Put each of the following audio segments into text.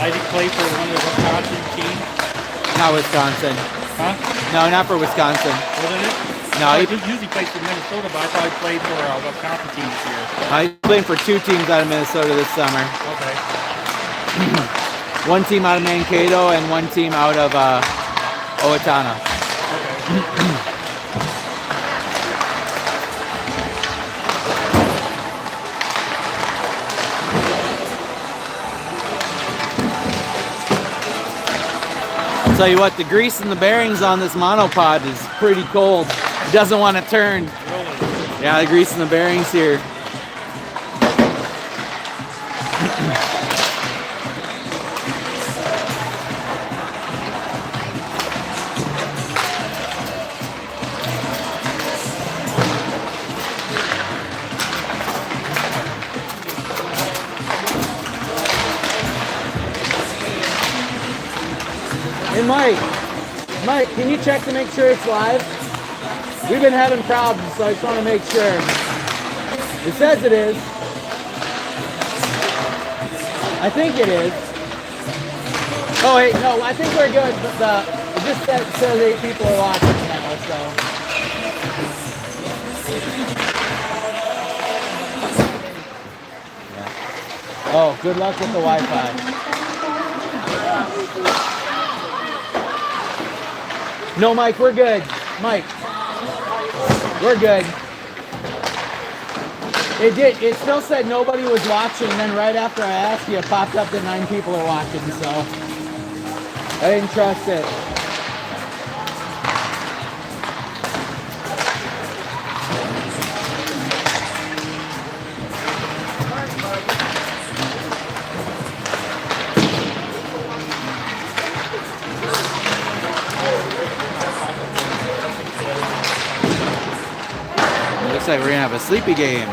Isaac play for one of the Wisconsin teams? Not Wisconsin. Huh? No, not for Wisconsin. Wasn't it? No, he usually plays for Minnesota, but I thought he played for a Wisconsin team this year. He's playing for 2 teams out of Minnesota this summer. Okay. 1 team out of Mankato and 1 team out of Owatonna. Okay. I'll tell you what, the grease and the bearings on this monopod is pretty cold. It doesn't want to turn. Really? Yeah, the grease and the bearings here. Hey Mike, can you check to make sure it's live? We've been having problems, so I just want to make sure. It says it is. I think it is. Oh wait, no, I think we're good, but it just says 8 people are watching now, so. Yeah. Oh, good luck with the Wi-Fi. No, Mike, we're good. Mike, we're good. It still said nobody was watching, and then right after I asked you, it popped up that 9 people are watching, so I didn't trust it. Looks like we're gonna have a sleepy game.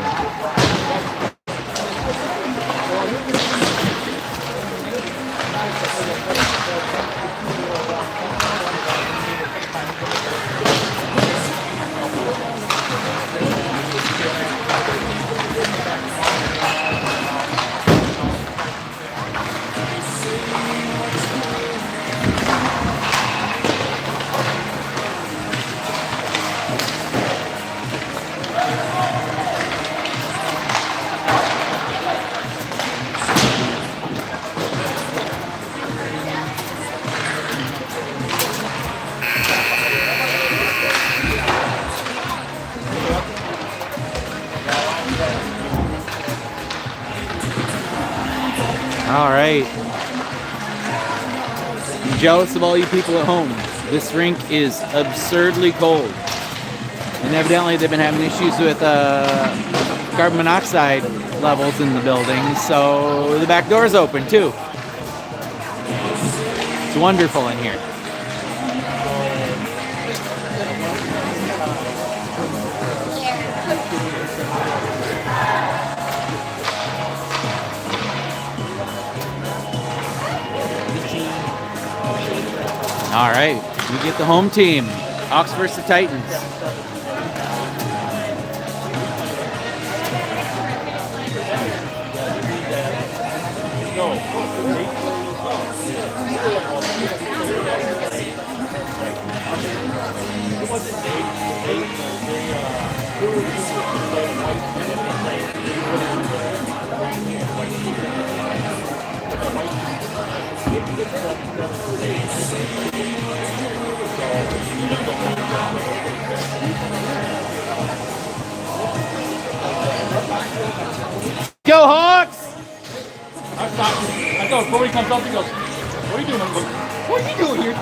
All right. I'm jealous of all you people at home. This rink is absurdly cold. And evidently they've been having issues with carbon monoxide levels in the building, so the back door's open too. It's wonderful in here. All right, we get the home team, Hawks versus the Titans. Go Hawks! I thought Cody comes up and goes, what are you doing? What are you doing here?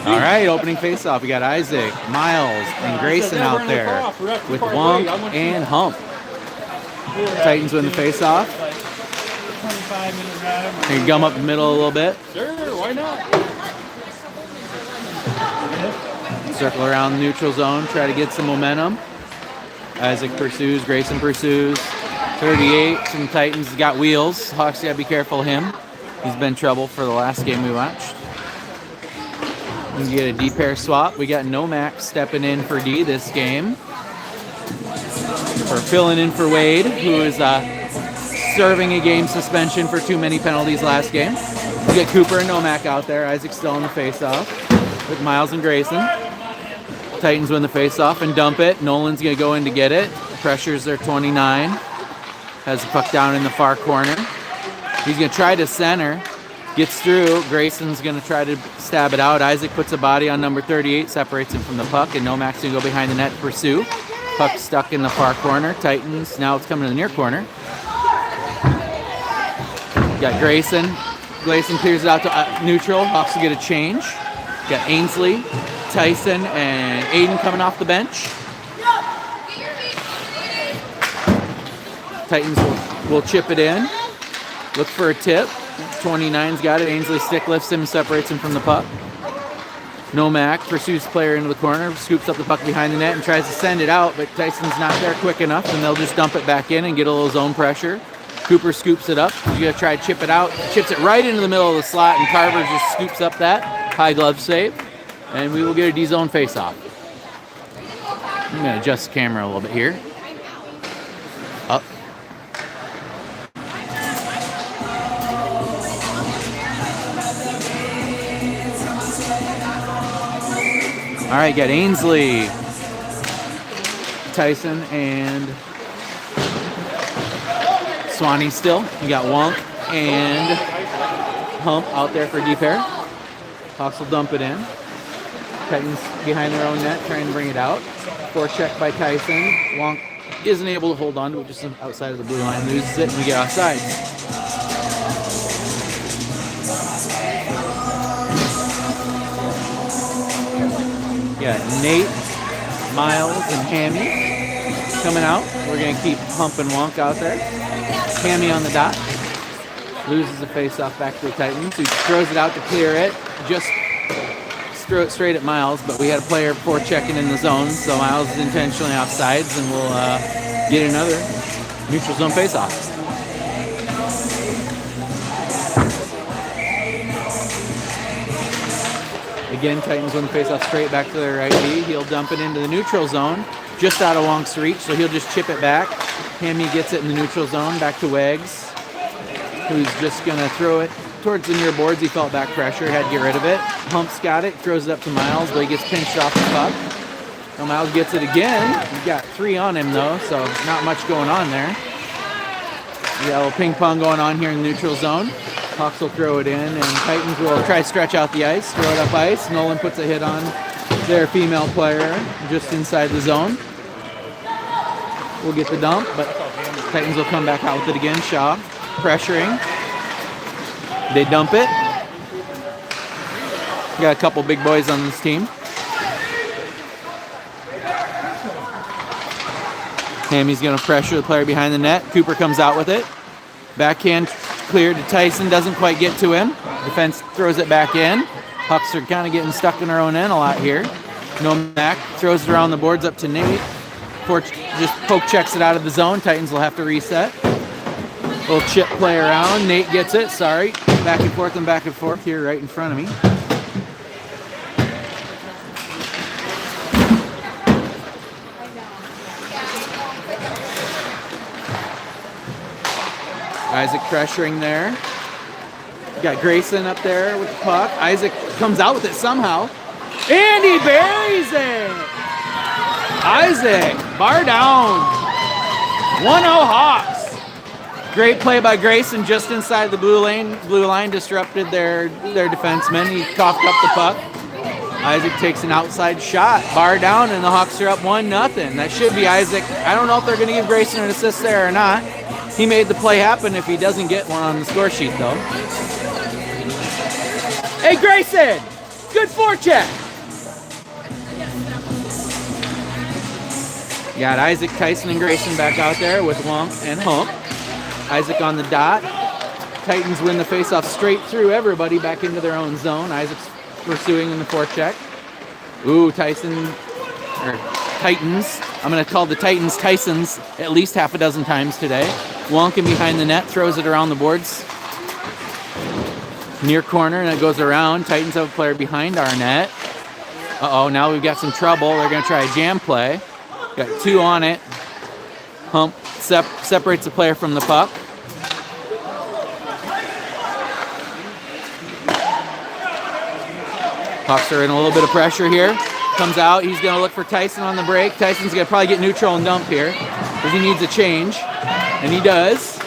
All right, opening face-off. We got Isaac, Miles, and Grayson out there with Wonk and Hump. Titans win the face-off. Can you gum up the middle a little bit? Sure, why not? Circle around the neutral zone, try to get some momentum. Isaac pursues, Grayson pursues. 38 from Titans got wheels. Hawks gotta be careful of him. He's been trouble for the last game we watched. We get a D pair swap. We got Nomac stepping in for D this game. for filling in for Wade, who is serving a game suspension for too many penalties last game. We get Cooper and Nomac out there. Isaac still in the face-off with Miles and Grayson. Titans win the face-off and dump it. Nolan's going to go in to get it. Pressures their 29. Has the puck down in the far corner. He's going to try to center. Gets through. Grayson's going to try to stab it out. Isaac puts a body on number 38, separates him from the puck, and Nomac's going to go behind the net to pursue. Puck stuck in the far corner. Titans, now it's coming to the near corner. Got Grayson. Grayson clears it out to neutral. Hawks will get a change. Got Ainsley, Tyson, and Aidyn coming off the bench. Titans will chip it in. Look for a tip. 29's got it. Ainsley stick lifts him, separates him from the puck. Nomac pursues player into the corner, scoops up the puck behind the net and tries to send it out, but Tyson's not there quick enough, and they'll just dump it back in and get a little zone pressure. Cooper scoops it up. He's going to try to chip it out. Chips it right into the middle of the slot, and Karver just scoops up that. High glove save. And we will get a D-zone face-off. I'm going to adjust the camera a little bit here. Up. All right, got Ainsley, Tyson, and Swanee still. You got Wonk and Hump out there for a deep pair. Hawks will dump it in. Titans behind their own net, trying to bring it out. Forecheck by Tyson. Wonk isn't able to hold on to it, just outside of the blue line. Loses it, and we get offside. Yeah, Nate, Miles, and Hammy coming out. We're going to keep Hump and Wonk out there. Hammy on the dot. Loses the face-off back to the Titans, who throws it out to clear it. Just throw it straight at Miles, but we had a player forechecking in the zone, so Miles is intentionally offsides, and we'll get another neutral zone face-off. Again, Titans win the face-off straight back to their right B. He'll dump it into the neutral zone, just out of Wonk's reach, so he'll just chip it back. Hammy gets it in the neutral zone, back to Wags, who's just going to throw it towards the near boards. He felt back pressure, had to get rid of it. Hump's got it, throws it up to Miles, but he gets pinched off the puck. So Miles gets it again. He's got 3 on him, though, so not much going on there. We got a little ping pong going on here in the neutral zone. Hawks will throw it in, and Titans will try to stretch out the ice, throw it up ice. Nolan puts a hit on their female player just inside the zone. We'll get the dump, but Titans will come back out with it again. Shaw pressuring. They dump it. Got a couple big boys on this team. Hammy's going to pressure the player behind the net. Cooper comes out with it. Backhand cleared to Tyson. Doesn't quite get to him. Defense throws it back in. Pucks are kind of getting stuck in their own end a lot here. Nomac throws it around the boards up to Nate. Just poke checks it out of the zone. Titans will have to reset. Little chip play around. Nate gets it. Sorry. Back and forth here right in front of me. Isaac pressuring there. Got Grayson up there with the puck. Isaac comes out with it somehow. And he buries it! Isaac, bar down. 1-0 Hawks. Great play by Grayson just inside the blue line, disrupted their defenseman. He coughed up the puck. Isaac takes an outside shot. Bar down, and the Hawks are up 1-0. That should be Isaac. I don't know if they're going to give Grayson an assist there or not. He made the play happen if he doesn't get one on the score sheet, though. Hey, Grayson! Good forecheck! Got Isaac, Tyson, and Grayson back out there with Wonk and Hump. Isaac on the dot. Titans win the faceoff straight through everybody back into their own zone. Isaac's pursuing in the forecheck. Ooh, Titans. I'm going to call the Titans Tysons at least half a dozen times today. Wonkin behind the net, throws it around the boards. Near corner, and it goes around. Titans have a player behind our net. Uh-oh, now we've got some trouble. They're going to try a jam play. Got 2 on it. Hump separates the player from the puck. Hawks are in a little bit of pressure here. Comes out. He's going to look for Tyson on the break. Tyson's going to probably get neutral and dump here because he needs a change. And he does.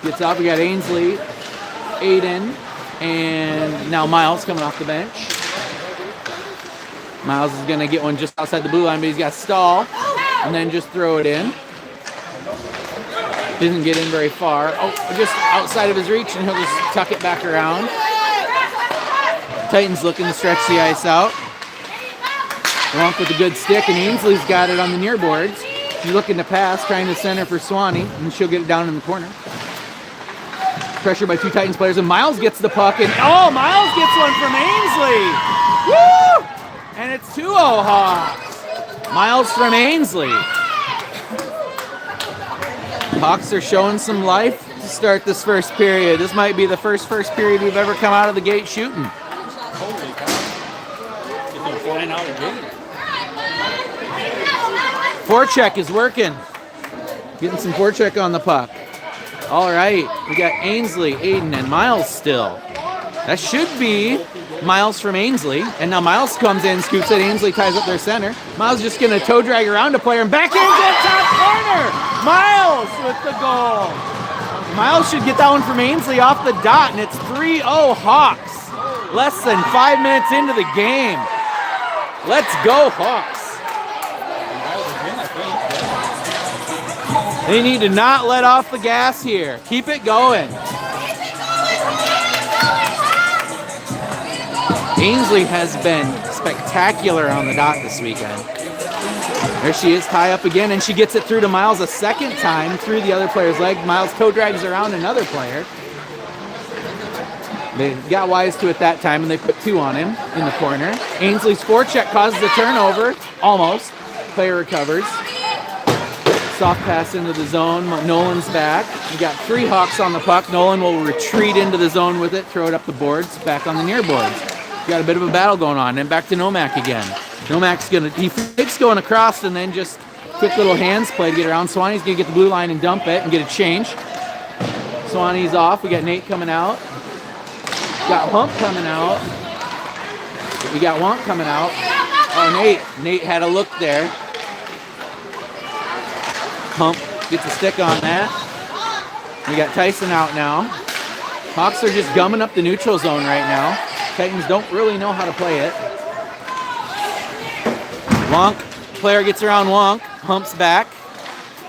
Gets up. We got Ainsley, Aidyn, and now Miles coming off the bench. Miles is going to get one just outside the blue line, but he's got to stall and then just throw it in. Didn't get in very far. Oh, just outside of his reach, and he'll just tuck it back around. Titans looking to stretch the ice out. Wonk with a good stick, and Ainsley's got it on the near boards. He's looking to pass, trying to center for Swanee, and she'll get it down in the corner. Pressure by two Titans players, and Miles gets the puck, and Miles gets one from Ainsley! Woo! And it's 2-0 Hawks. Miles from Ainsley. Hawks are showing some life to start this first period. This might be the first period we've ever come out of the gate shooting. Holy cow. Get them flying out of the gate. Forecheck is working. Getting some forecheck on the puck. All right, we got Ainsley, Aidyn, and Miles still. That should be Miles from Ainsley. And now Miles comes in, scoops it. Ainsley ties up their center. Miles just going to toe drag around a player and back into the top corner. Miles with the goal. Miles should get that one from Ainsley off the dot, and it's 3-0 Hawks. Less than 5 minutes into the game. Let's go, Hawks. They need to not let off the gas here. Keep it going. Ainsley has been spectacular on the dot this weekend. There she is, tie up again, and she gets it through to Miles a second time through the other player's leg. Miles toe drags around another player. They got wise to it that time, and they put 2 on him in the corner. Ainsley's forecheck causes a turnover, almost. Player recovers. Soft pass into the zone. Nolan's back. We got 3 Hawks on the puck. Nolan will retreat into the zone with it, throw it up the boards, back on the near boards. Got a bit of a battle going on. And back to Nomac again. Nomac's he fakes going across, and then just quick little hands play to get around. Swanee's going to get the blue line and dump it and get a change. Swanee's off. We got Nate coming out. Got Hump coming out. We got Wonk coming out. Oh, Nate had a look there. Hump gets a stick on that. We got Tyson out now. Hawks are just gumming up the neutral zone right now. Titans don't really know how to play it. Wonk, player gets around Wonk. Hump's back.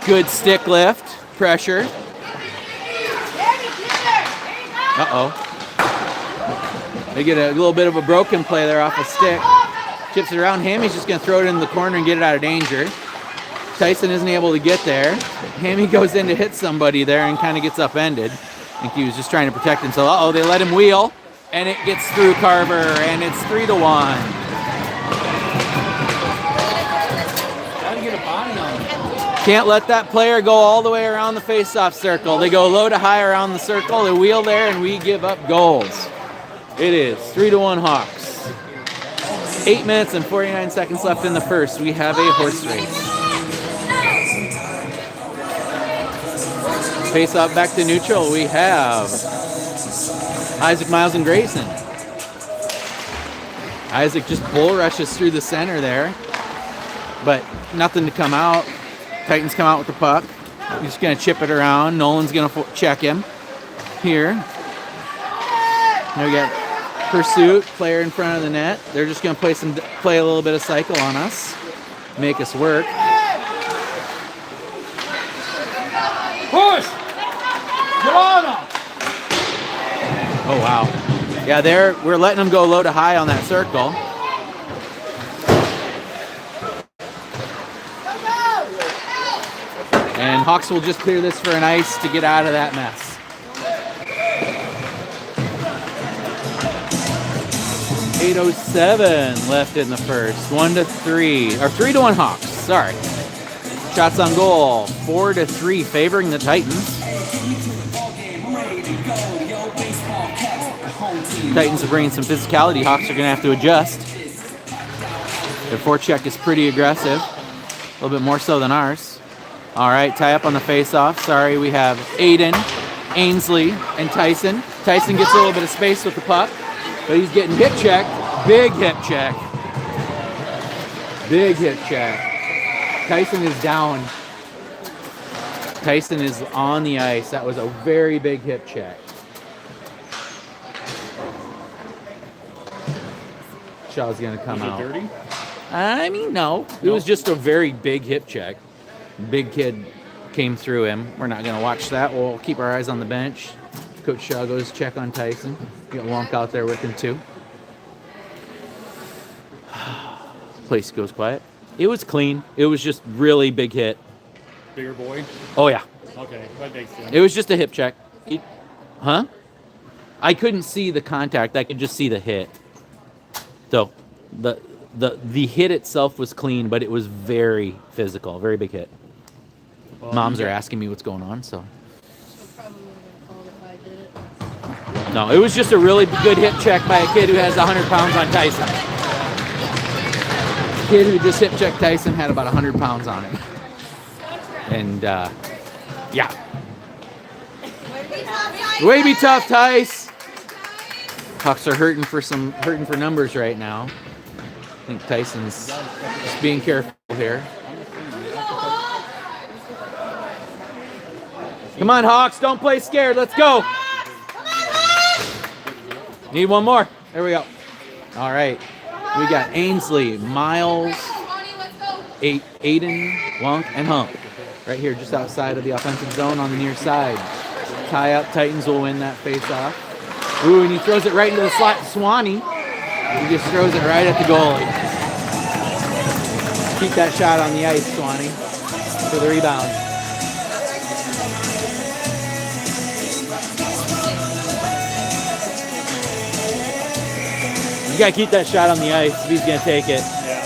Good stick lift. Pressure. Uh-oh. They get a little bit of a broken play there off a stick. Chips it around him. He's just going to throw it in the corner and get it out of danger. Tyson isn't able to get there. Hammy goes in to hit somebody there and kind of gets upended. I think he was just trying to protect himself. Uh-oh, they let him wheel, and it gets through Karver, and it's 3-1. Try to get a body on him. Can't let that player go all the way around the face-off circle. They go low to high around the circle. They wheel there, and we give up goals. It is 3-1 Hawks. 8 minutes and 49 seconds left in the first. We have a horse race. Face off back to neutral. We have Isaac, Miles, and Grayson. Isaac just bull rushes through the center there, but nothing to come out. Titans come out with the puck. He's just going to chip it around. Nolan's going to check him here. Now we got Pursuit, player in front of the net. They're just going to play a little bit of cycle on us, make us work. Push! Get on him! Oh, wow. Yeah, we're letting them go low to high on that circle. And Hawks will just clear this for an ice to get out of that mess. .807 left in the first. 1-3, or 3-1 Hawks. Sorry. Shots on goal. 4-3, favoring the Titans. Titans are bringing some physicality. Hawks are going to have to adjust. Their forecheck is pretty aggressive. A little bit more so than ours. All right, tie up on the face-off. Sorry, we have Aidyn, Ainsley, and Tyson. Tyson gets a little bit of space with the puck, but he's getting hip checked. Big hip check. Big hip check. Tyson is down. Tyson is on the ice. That was a very big hip check. Shaw's going to come out. Was it dirty? I mean, no. It was just a very big hip check. Big kid came through him. We're not going to watch that. We'll keep our eyes on the bench. Coach Shaw goes check on Tyson. You got Wonk out there with him too. Place goes quiet. It was clean. It was just really big hit. Bigger boy? Oh, yeah. Okay, that makes sense. It was just a hip check. Huh? I couldn't see the contact. I could just see the hit. So the hit itself was clean, but it was very physical. Very big hit. Well, Moms are asking me what's going on, so. No, it was just a really good hip check by a kid who has 100 pounds on Tyson. The kid who just hip checked Tyson had about 100 pounds on him. And, yeah. Way to be tough, Tice. Hawks are hurting for numbers right now. I think Tyson's just being careful here. Come on, Hawks. Don't play scared. Let's go. Need one more. There we go. All right. We got Ainsley, Miles, Aidyn, Wonk, and Hump. Right here, just outside of the offensive zone on the near side. Tie up. Titans will win that face-off. Ooh, and he throws it right into the slot. Swanee. He just throws it right at the goalie. Keep that shot on the ice, Swanee, for the rebound. You got to keep that shot on the ice if he's going to take it. Yeah.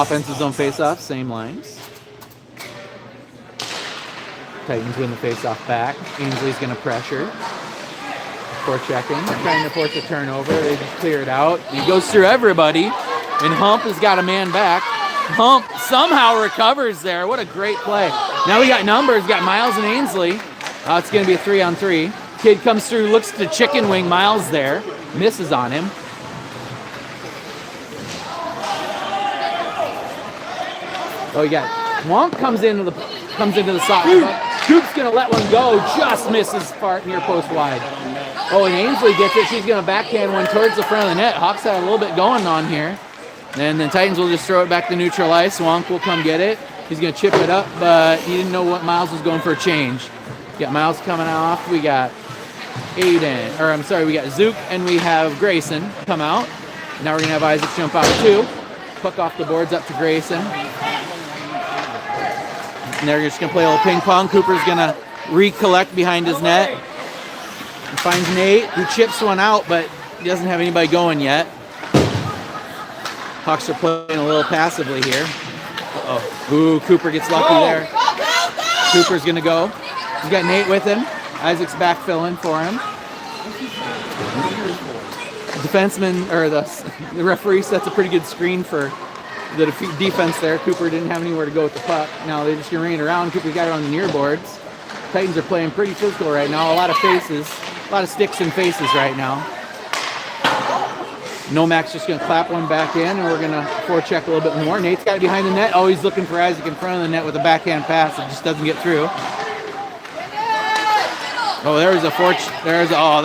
Offensive zone face-off, same lines. Titans win the face-off back. Ainsley's going to pressure. Forechecking, trying to force a turnover. They just clear it out. He goes through everybody, and Hump has got a man back. Hump somehow recovers there. What a great play. Now we got numbers. Got Miles and Ainsley. It's going to be a 3-on-3. Kid comes through, looks to chicken wing Miles there. Misses on him. Oh, you got Wonk comes into the sock. Coop's going to let one go. Just misses far near post wide. Oh, and Ainsley gets it. She's going to backhand one towards the front of the net. Hawks had a little bit going on here. And then Titans will just throw it back to neutral ice. Wonk will come get it. He's going to chip it up, but he didn't know what Miles was going for a change. Got Miles coming off. We got we got Zook and we have Grayson come out. Now we're going to have Isaac jump out too. Puck off the boards up to Grayson. And they're just going to play a little ping pong. Cooper's going to recollect behind his net. He finds Nate, who chips one out, but he doesn't have anybody going yet. Hawks are playing a little passively here. Uh-oh. Ooh, Cooper gets lucky there. Cooper's going to go. He's got Nate with him. Isaac's backfilling for him. The referee sets a pretty good screen for the defense there. Cooper didn't have anywhere to go with the puck. Now they're just going to rain around. Cooper's got it on the near boards. Titans are playing pretty physical right now. A lot of faces. A lot of sticks and faces right now. Nomac's just going to clap one back in, and we're going to forecheck a little bit more. Nate's got it behind the net. Oh, he's looking for Isaac in front of the net with a backhand pass. It just doesn't get through. Oh, that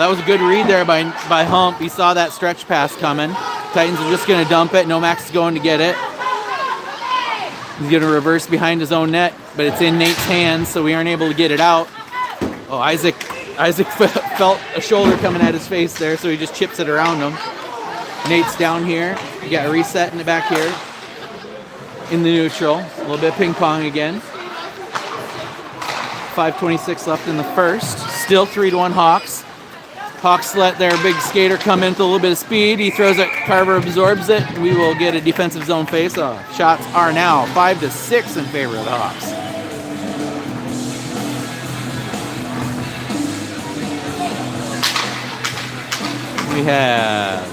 was a good read there by Hump. He saw that stretch pass coming. Titans are just going to dump it. Nomac's going to get it. He's going to reverse behind his own net, but it's in Nate's hands, so we aren't able to get it out. Oh, Isaac felt a shoulder coming at his face there, so he just chips it around him. Nate's down here. You got a reset in the back here. In the neutral. A little bit of ping pong again. 5:26 left in the first. Still 3-1 Hawks. Hawks let their big skater come in with a little bit of speed. He throws it. Karver absorbs it. We will get a defensive zone face-off. Shots are now 5-6 in favor of the Hawks. We have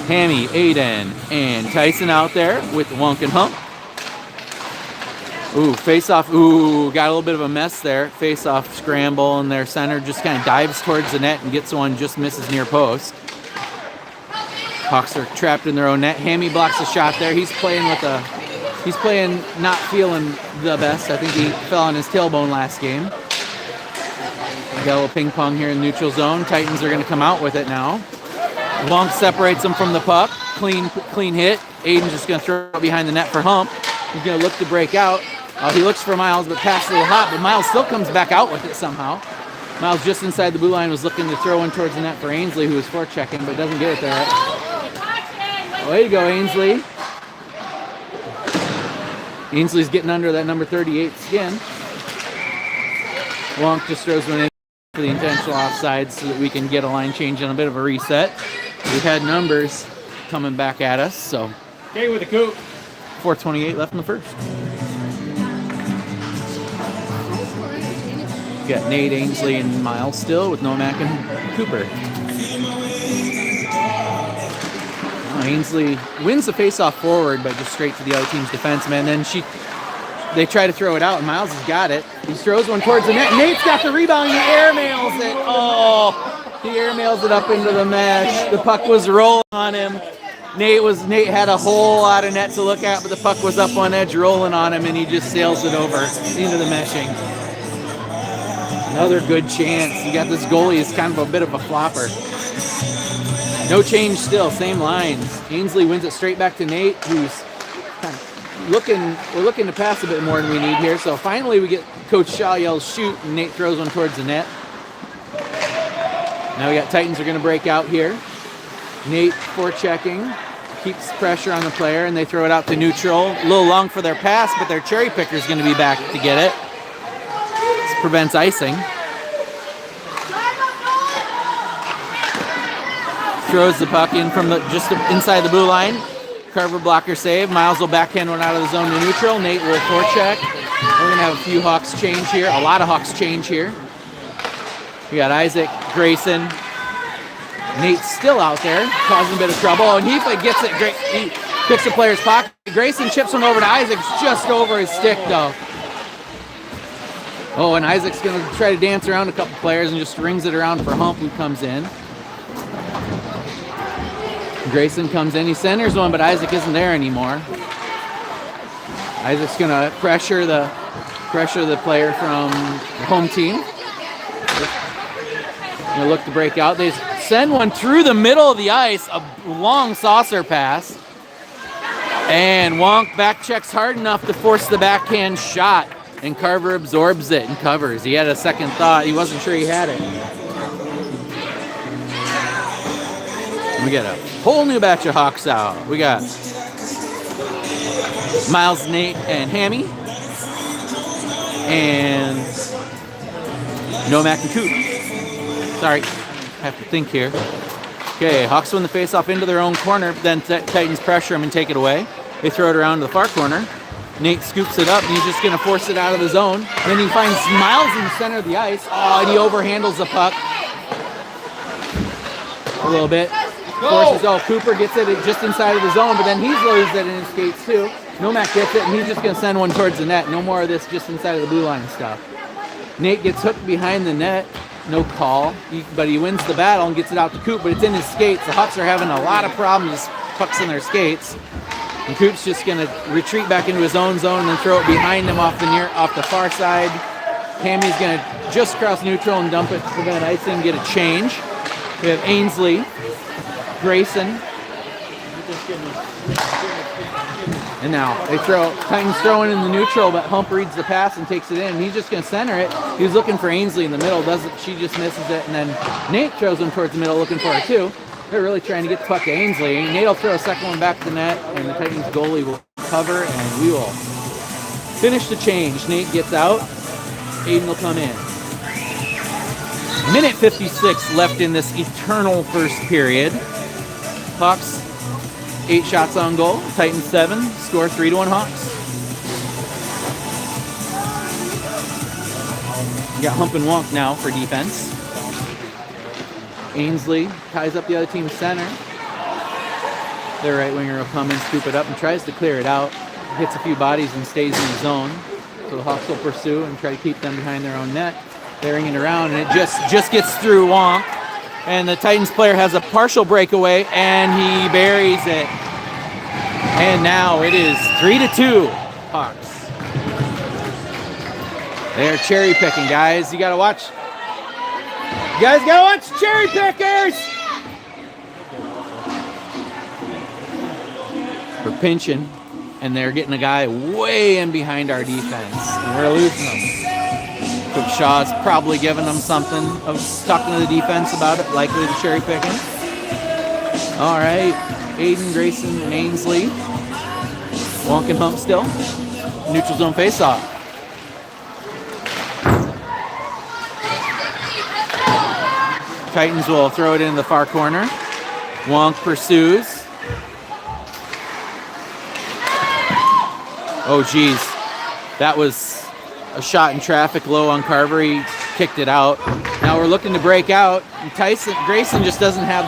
Hammy, Aidyn, and Tyson out there with Wonk and Hump. Ooh, face-off. Ooh, got a little bit of a mess there. Face-off scramble, and their center just kind of dives towards the net and gets one, just misses near post. Hawks are trapped in their own net. Hammy blocks a shot there. He's playing not feeling the best. I think he fell on his tailbone last game. Got a little ping pong here in neutral zone. Titans are going to come out with it now. Wonk separates him from the puck. Clean hit. Aidyn just going to throw it behind the net for Hump. He's going to look to break out. He looks for Miles, but pass a little hot. But Miles still comes back out with it somehow. Miles just inside the blue line was looking to throw in towards the net for Ainsley, who was forechecking, but doesn't get it there. Way to go, Ainsley. Ainsley's getting under that number 38 skin. Wonk just throws one in for the intentional offside so that we can get a line change and a bit of a reset. We've had numbers coming back at us, so. Okay with the Coed. 4:28 left in the first. We got Nate, Ainsley, and Miles still with Nomac and Cooper. Ainsley wins the faceoff forward, but just straight to the other team's defenseman. Then they try to throw it out, and Miles has got it. He throws one towards the net. Nate's got the rebound. He airmails it. Oh, he airmails it up into the mesh. The puck was rolling on him. Nate had a whole lot of net to look at, but the puck was up on edge rolling on him, and he just sails it over into the meshing. Another good chance. You got this goalie is kind of a bit of a flopper. No change still, same lines. Ainsley wins it straight back to Nate, who's kind of we're looking to pass a bit more than we need here. So finally we get Coach Shaw yells shoot, and Nate throws one towards the net. Now we got Titans are going to break out here. Nate forechecking, keeps pressure on the player, and they throw it out to neutral. A little long for their pass, but their cherry picker is going to be back to get it. This prevents icing. Throws the puck in from just inside the blue line. Karver blocker save. Miles will backhand one out of the zone to neutral. Nate will forecheck. We're going to have a few Hawks change here. A lot of Hawks change here. We got Issac, Grayson. Nate's still out there, causing a bit of trouble. And he gets it. He picks the player's pocket. Grayson chips one over to Isaac. It's just over his stick, though. Oh, and Isaac's going to try to dance around a couple players and just rings it around for Hump, who comes in. Grayson comes in, he centers one, but Isaac isn't there anymore. Isaac's gonna pressure the player from the home team. Gonna look to break out. They send one through the middle of the ice, a long saucer pass. And Wonk back checks hard enough to force the backhand shot, and Karver absorbs it and covers. He had a second thought, he wasn't sure he had it. We got a whole new batch of Hawks out. We got Miles, Nate, and Hammy. And Nomac and Coed. Sorry, I have to think here. Okay, Hawks win the face-off into their own corner. Then Titans pressure them and take it away. They throw it around to the far corner. Nate scoops it up, and he's just going to force it out of the zone. And then he finds Miles in the center of the ice. Oh, and he overhandles the puck a little bit. Forces, Cooper gets it just inside of the zone, but then he's loses it in his skates too. Nomac gets it, and he's just going to send one towards the net. No more of this just inside of the blue line stuff. Nate gets hooked behind the net. No call, but he wins the battle and gets it out to Coop, but it's in his skates. The Hawks are having a lot of problems, pucks in their skates. And Coop's just going to retreat back into his own zone and then throw it behind him off the far side. Hammy's going to just cross neutral and dump it to prevent icing, get a change. We have Ainsley, Grayson, and now Titans throwing in the neutral, but Hump reads the pass and takes it in. He's just going to center it. He was looking for Ainsley in the middle, she just misses it, and then Nate throws him towards the middle looking for her too. They're really trying to get the puck to Ainsley. Nate will throw a second one back to the net, and the Titans goalie will cover, and we will finish the change. Nate gets out. Aidyn will come in. Minute 56 left in this eternal first period. Hawks 8 shots on goal. Titans 7. Score 3-1 Hawks. We got Hump and Wonk now for defense. Ainsley ties up the other team's center. Their right winger will come and scoop it up and tries to clear it out. Hits a few bodies and stays in the zone. So the Hawks will pursue and try to keep them behind their own net. Bearing it around, and it just gets through Wonk. And the Titans player has a partial breakaway, and he buries it. And now it is 3-2 Hawks. They're cherry picking, guys. You gotta watch. You guys gotta watch cherry pickers. We're pinching, and they're getting a guy way in behind our defense, and we're losing them. Coach Shaw's probably giving them something of talking to the defense about it, likely the cherry picking. All right, Aidyn, Grayson, and Ainsley. Wonk and Hump still. Neutral zone face-off. Titans will throw it in the far corner. Wonk pursues. Oh, geez. That was a shot in traffic low on Karver. He kicked it out. Now we're looking to break out. And Grayson just doesn't have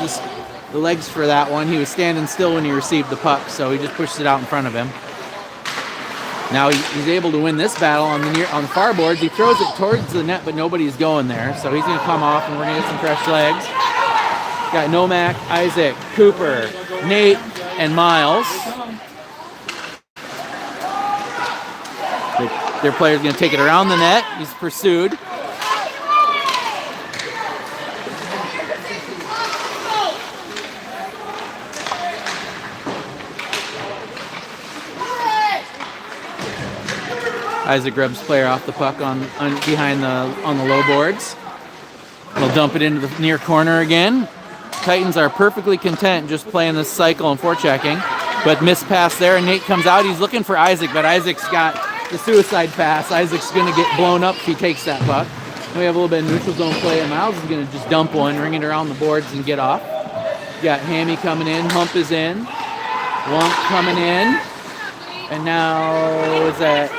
the legs for that one. He was standing still when he received the puck, so he just pushed it out in front of him. Now he's able to win this battle on the far boards. He throws it towards the net, but nobody's going there. So he's going to come off, and we're going to get some fresh legs. Got Nomac, Isaac, Cooper, Nate, and Miles. Their player's going to take it around the net. He's pursued. Isaac grabs player off the puck on the low boards. We'll dump it into the near corner again. Titans are perfectly content just playing this cycle and forechecking. But missed pass there, and Nate comes out. He's looking for Isaac, but Isaac's got the suicide pass. Isaac's going to get blown up if he takes that puck. And we have a little bit of neutral zone play, and Miles is going to just dump one, ring it around the boards, and get off. Got Hammy coming in. Hump is in. Wonk coming in. And now is that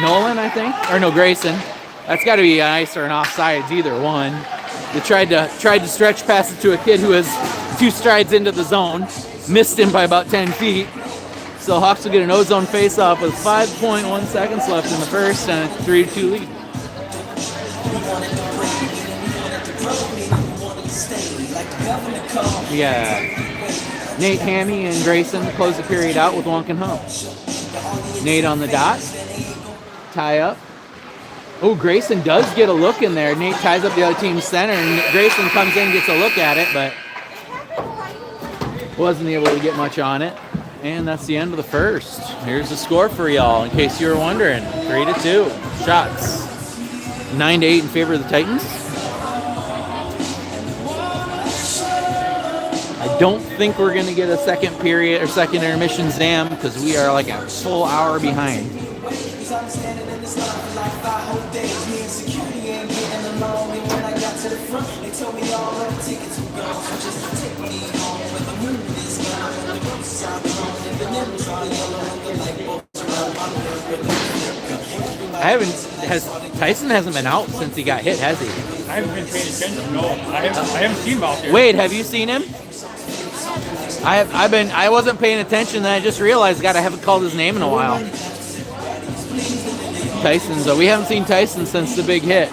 Nolan, I think? Or no, Grayson. That's got to be an ice or an offsides, either one. They tried to stretch pass it to a kid who was 2 strides into the zone. Missed him by about 10 feet. So Hawks will get an O-zone face-off with 5.1 seconds left in the first and a 3-2 lead. Yeah. Nate, Hammy, and Grayson to close the period out with Wonk and Hump. Nate on the dot. Tie up. Oh, Grayson does get a look in there. Nate ties up the other team's center, and Grayson comes in and gets a look at it, but wasn't able to get much on it. And that's the end of the first. Here's the score for y'all, in case you were wondering. 3-2. Shots. 9-8 in favor of the Titans. I don't think we're going to get a second period or second intermission Zam because we are like a full hour behind. Tyson hasn't been out since he got hit, has he? I haven't been paying attention. No, I haven't seen him out there. Wade, have you seen him? I wasn't paying attention, then I just realized, God, I haven't called his name in a while. Tyson, so we haven't seen Tyson since the big hit.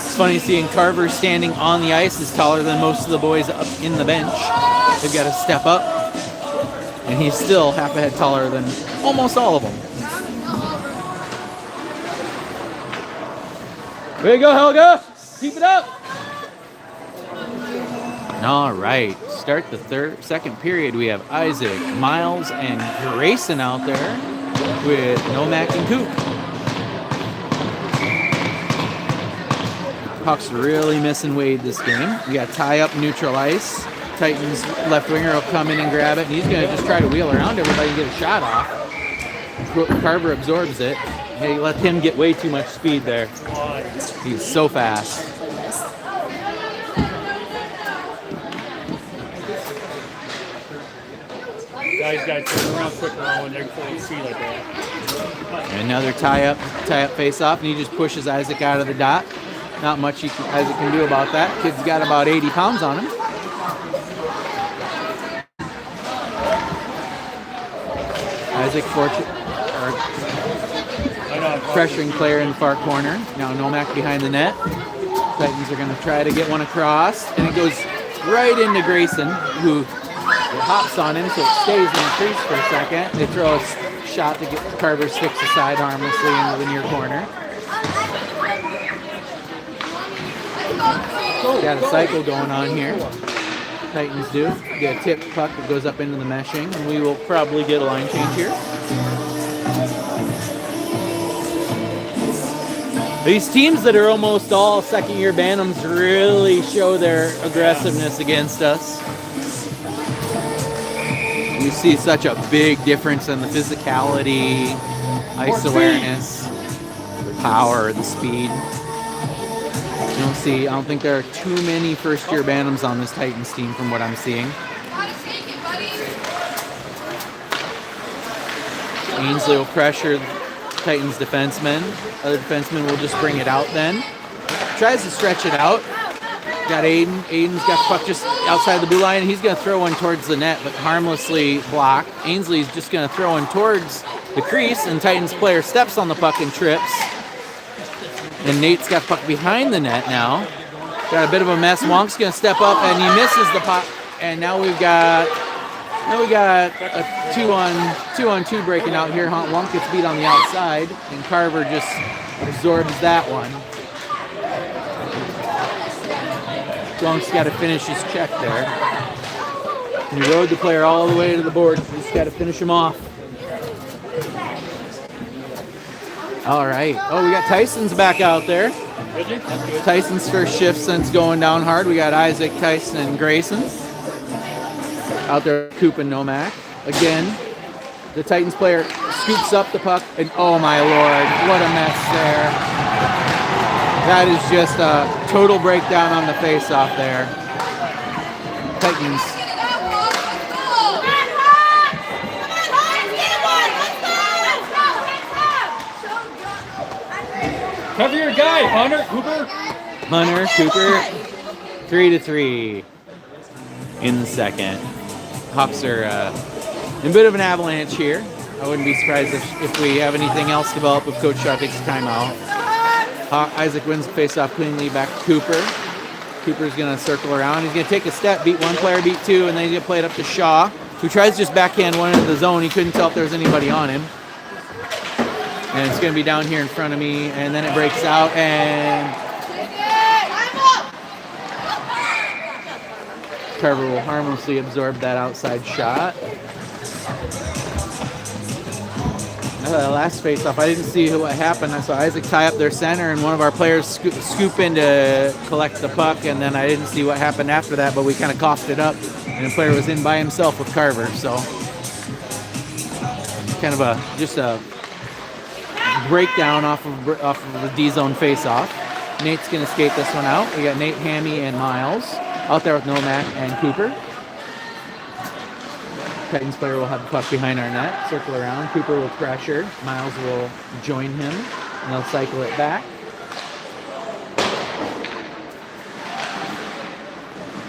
It's funny seeing Karver standing on the ice is taller than most of the boys up in the bench. They've got to step up, and he's still half a head taller than almost all of them. There you go, Helga. Keep it up. All right. Start the second period. We have Isaac, Miles, and Grayson out there with Nomac and Coop. Hawks really missing Wade this game. We got tie up neutral ice. Titans left winger will come in and grab it, and he's going to just try to wheel around everybody and get a shot off. Karver absorbs it. They let him get way too much speed there. He's so fast. Guys got to turn around quick now when they're full speed like that. Another tie-up face-off, and he just pushes Issac out of the dot. Not much Issac can do about that. Kid's got about 80 pounds on him. Issac pressuring player in the far corner. Now Nomak behind the net. Titans are going to try to get one across, and it goes right into Grayson, who hops on him, so it stays in the crease for a second. They throw a shot to get Karver sticks aside harmlessly into the near corner. Got a cycle going on here. Titans do. Get a tip puck that goes up into the meshing, and we will probably get a line change here. These teams that are almost all second-year Bantams really show their aggressiveness against us. You see such a big difference in the physicality, ice awareness, the power, the speed. I don't think there are too many first-year Bantams on this Titans team from what I'm seeing. Ainsley will pressure Titans defenseman. Other defenseman will just bring it out then. Tries to stretch it out. Got Aidyn. Aidyn's got the puck just outside the blue line. He's going to throw one towards the net, but harmlessly blocked. Ainsley's just going to throw one towards the crease, and Titans player steps on the puck and trips. And Nate's got the puck behind the net now. Got a bit of a mess. Wonk's going to step up, and he misses the puck. And now we got a 2-on-2 breaking out here. Wonk gets beat on the outside, and Karver just absorbs that one. Wonk's got to finish his check there. And he rode the player all the way to the board. He's got to finish him off. All right. Oh, we got Tyson's back out there. Tyson's first shift since going down hard. We got Issac, Tyson, and Grayson out there. Coop and Nomak. Again, the Titans player scoops up the puck, and oh my lord, what a mess there. That is just a total breakdown on the face-off there. Titans. Cover your guy, Hunter Cooper. 3-3 in the second. Hawks are in a bit of an avalanche here. I wouldn't be surprised if we have anything else develop if Coach Shaw takes a timeout. Issac wins the face-off cleanly back to Cooper. Cooper's going to circle around. He's going to take a step, beat one player, beat two, and then he's going to play it up to Shaw, who tries to just backhand one into the zone. He couldn't tell if there was anybody on him. And it's going to be down here in front of me, and then it breaks out, and Karver will harmlessly absorb that outside shot. Last face-off, I didn't see what happened. I saw Issac tie up their center, and one of our players scoop in to collect the puck, and then I didn't see what happened after that, but we kind of coughed it up, and the player was in by himself with Karver, so kind of just a breakdown off of the D-zone face-off. Nate's going to skate this one out. We got Nate, Hammy, and Miles out there with Nomak and Cooper. Titans player will have the puck behind our net, circle around. Cooper will pressure. Miles will join him, and they'll cycle it back.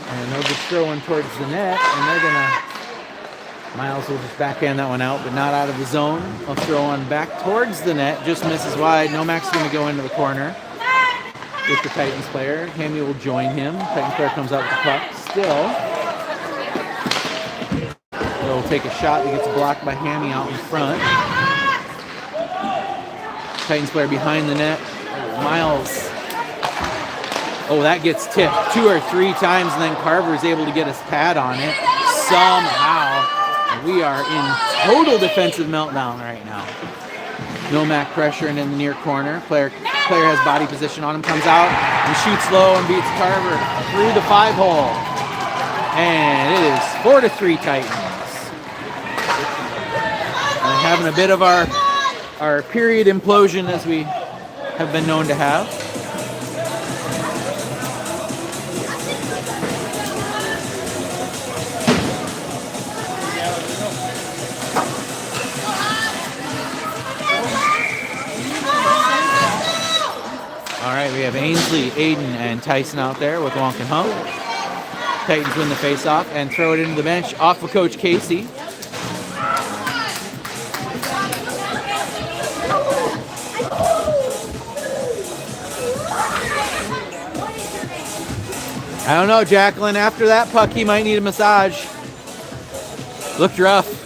And they'll just throw one towards the net, and they're going to... Miles will just backhand that one out, but not out of the zone. They'll throw one back towards the net, just misses wide. Nomak's going to go into the corner with the Titans player. Hammy will join him. Titans player comes out with the puck. Still, they'll take a shot that gets blocked by Hammy out in front. Titans player behind the net. Miles. Oh, that gets tipped 2 or 3 times, and then Karver is able to get his pad on it somehow. We are in total defensive meltdown right now. Nomak pressuring in the near corner. Player has body position on him, comes out and shoots low and beats Karver through the 5-hole. And it is 4-3 Titans. And having a bit of our period implosion as we have been known to have. All right, we have Ainsley, Aidyn, and Tyson out there with Wonk and Hump. Titans win the face-off and throw it into the bench off of Coach Kasey. I don't know, Jacqueline. After that puck, he might need a massage. Looked rough. Did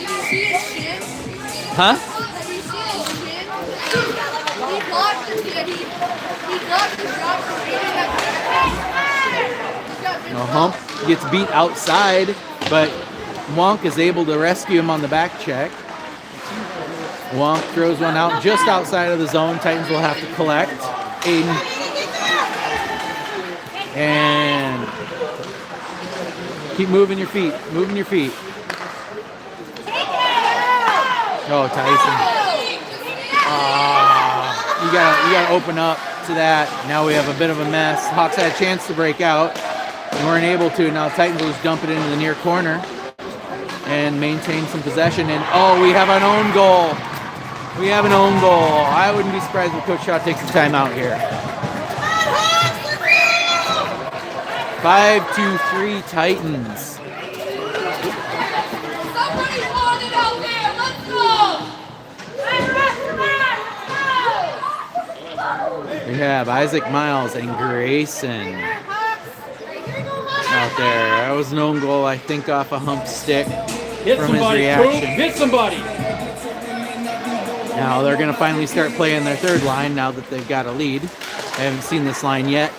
you see his shin? Huh? Did you see his shin? He blocked the shot from hitting that. Hump gets beat outside, but Wonk is able to rescue him on the back check. Wonk throws one out just outside of the zone. Titans will have to collect. Aidyn. And keep moving your feet. Moving your feet. Oh, Tyson. You gotta open up to that. Now we have a bit of a mess. Hawks had a chance to break out. And weren't able to. Now Titans will just dump it into the near corner and maintain some possession. And oh, we have an own goal. We have an own goal. I wouldn't be surprised if Coach Shaw takes the time out here. 5-3 Titans. Somebody want it out there. Let's go. We have Isaac Miles and Grayson out there. That was an own goal, I think, off a Hump stick from his reaction. Hit somebody. Now they're going to finally start playing their third line now that they've got a lead. I haven't seen this line yet.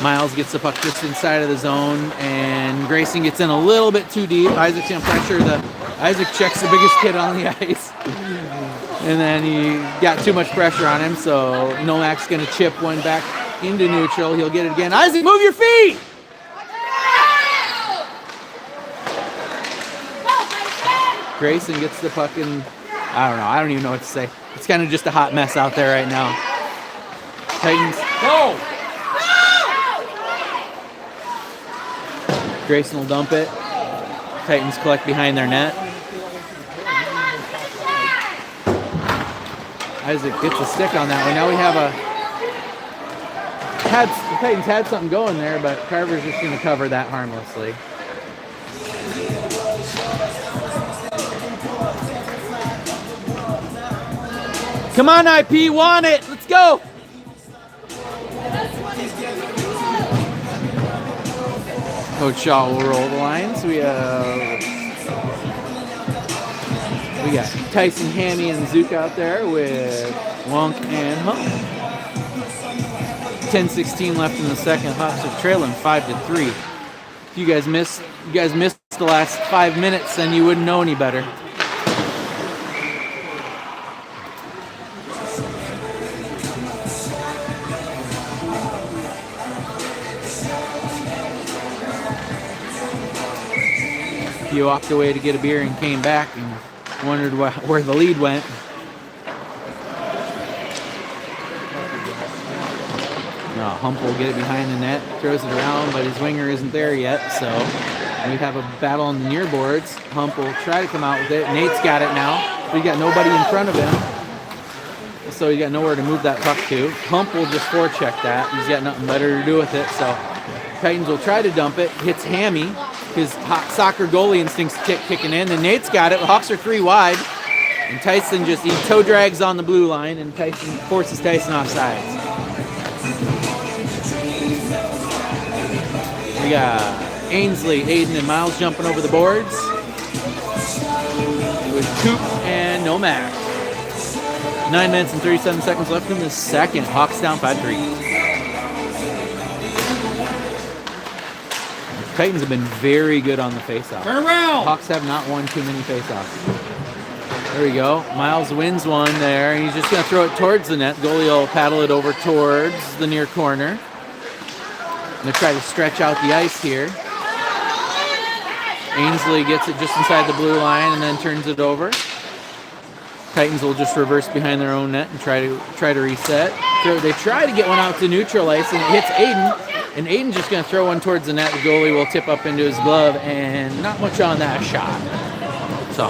Miles gets the puck just inside of the zone, and Grayson gets in a little bit too deep. Isaac's going to pressure Isaac checks the biggest kid on the ice. And then he got too much pressure on him, so Novak's going to chip one back into neutral. He'll get it again. Isaac, move your feet! Grayson gets the puck in. I don't know. I don't even know what to say. It's kind of just a hot mess out there right now. Titans. Go! Grayson will dump it. Titans collect behind their net. Isaac gets a stick on that one. Now we have the Titans had something going there, but Karver's just going to cover that harmlessly. Come on, IP, want it. Let's go. Coach Shaw will roll the lines. We got Tyson, Hammy, and Zook out there with Wonk and Hump. 10:16 left in the second. Hawks are trailing 5-3. If you guys missed the last 5 minutes, then you wouldn't know any better. He walked away to get a beer and came back and wondered where the lead went. No, Hump will get it behind the net, throws it around, but his winger isn't there yet, so we have a battle on the near boards. Hump will try to come out with it. Nate's got it now. He's got nobody in front of him, so he's got nowhere to move that puck to. Hump will just forecheck that. He's got nothing better to do with it, so Titans will try to dump it. Hits Hammy. His hot soccer goalie instincts kicking in, and Nate's got it. Hawks are 3 wide, and Tyson he toe drags on the blue line, and Tyson forces Tyson off sides. We got Ainsley, Aidyn, and Miles jumping over the boards with Coop and Nomak. 9 minutes and 37 seconds left in the second. Hawks down 5-3. Titans have been very good on the faceoff. Turn around! Hawks have not won too many faceoffs. There we go. Miles wins one there. He's just going to throw it towards the net. Goalie will paddle it over towards the near corner. Gonna try to stretch out the ice here. Ainsley gets it just inside the blue line and then turns it over. Titans will just reverse behind their own net and try to reset. So they try to get one out to neutral ice and it hits Aidyn. And Aidyn's just gonna throw one towards the net. The goalie will tip up into his glove and not much on that shot. So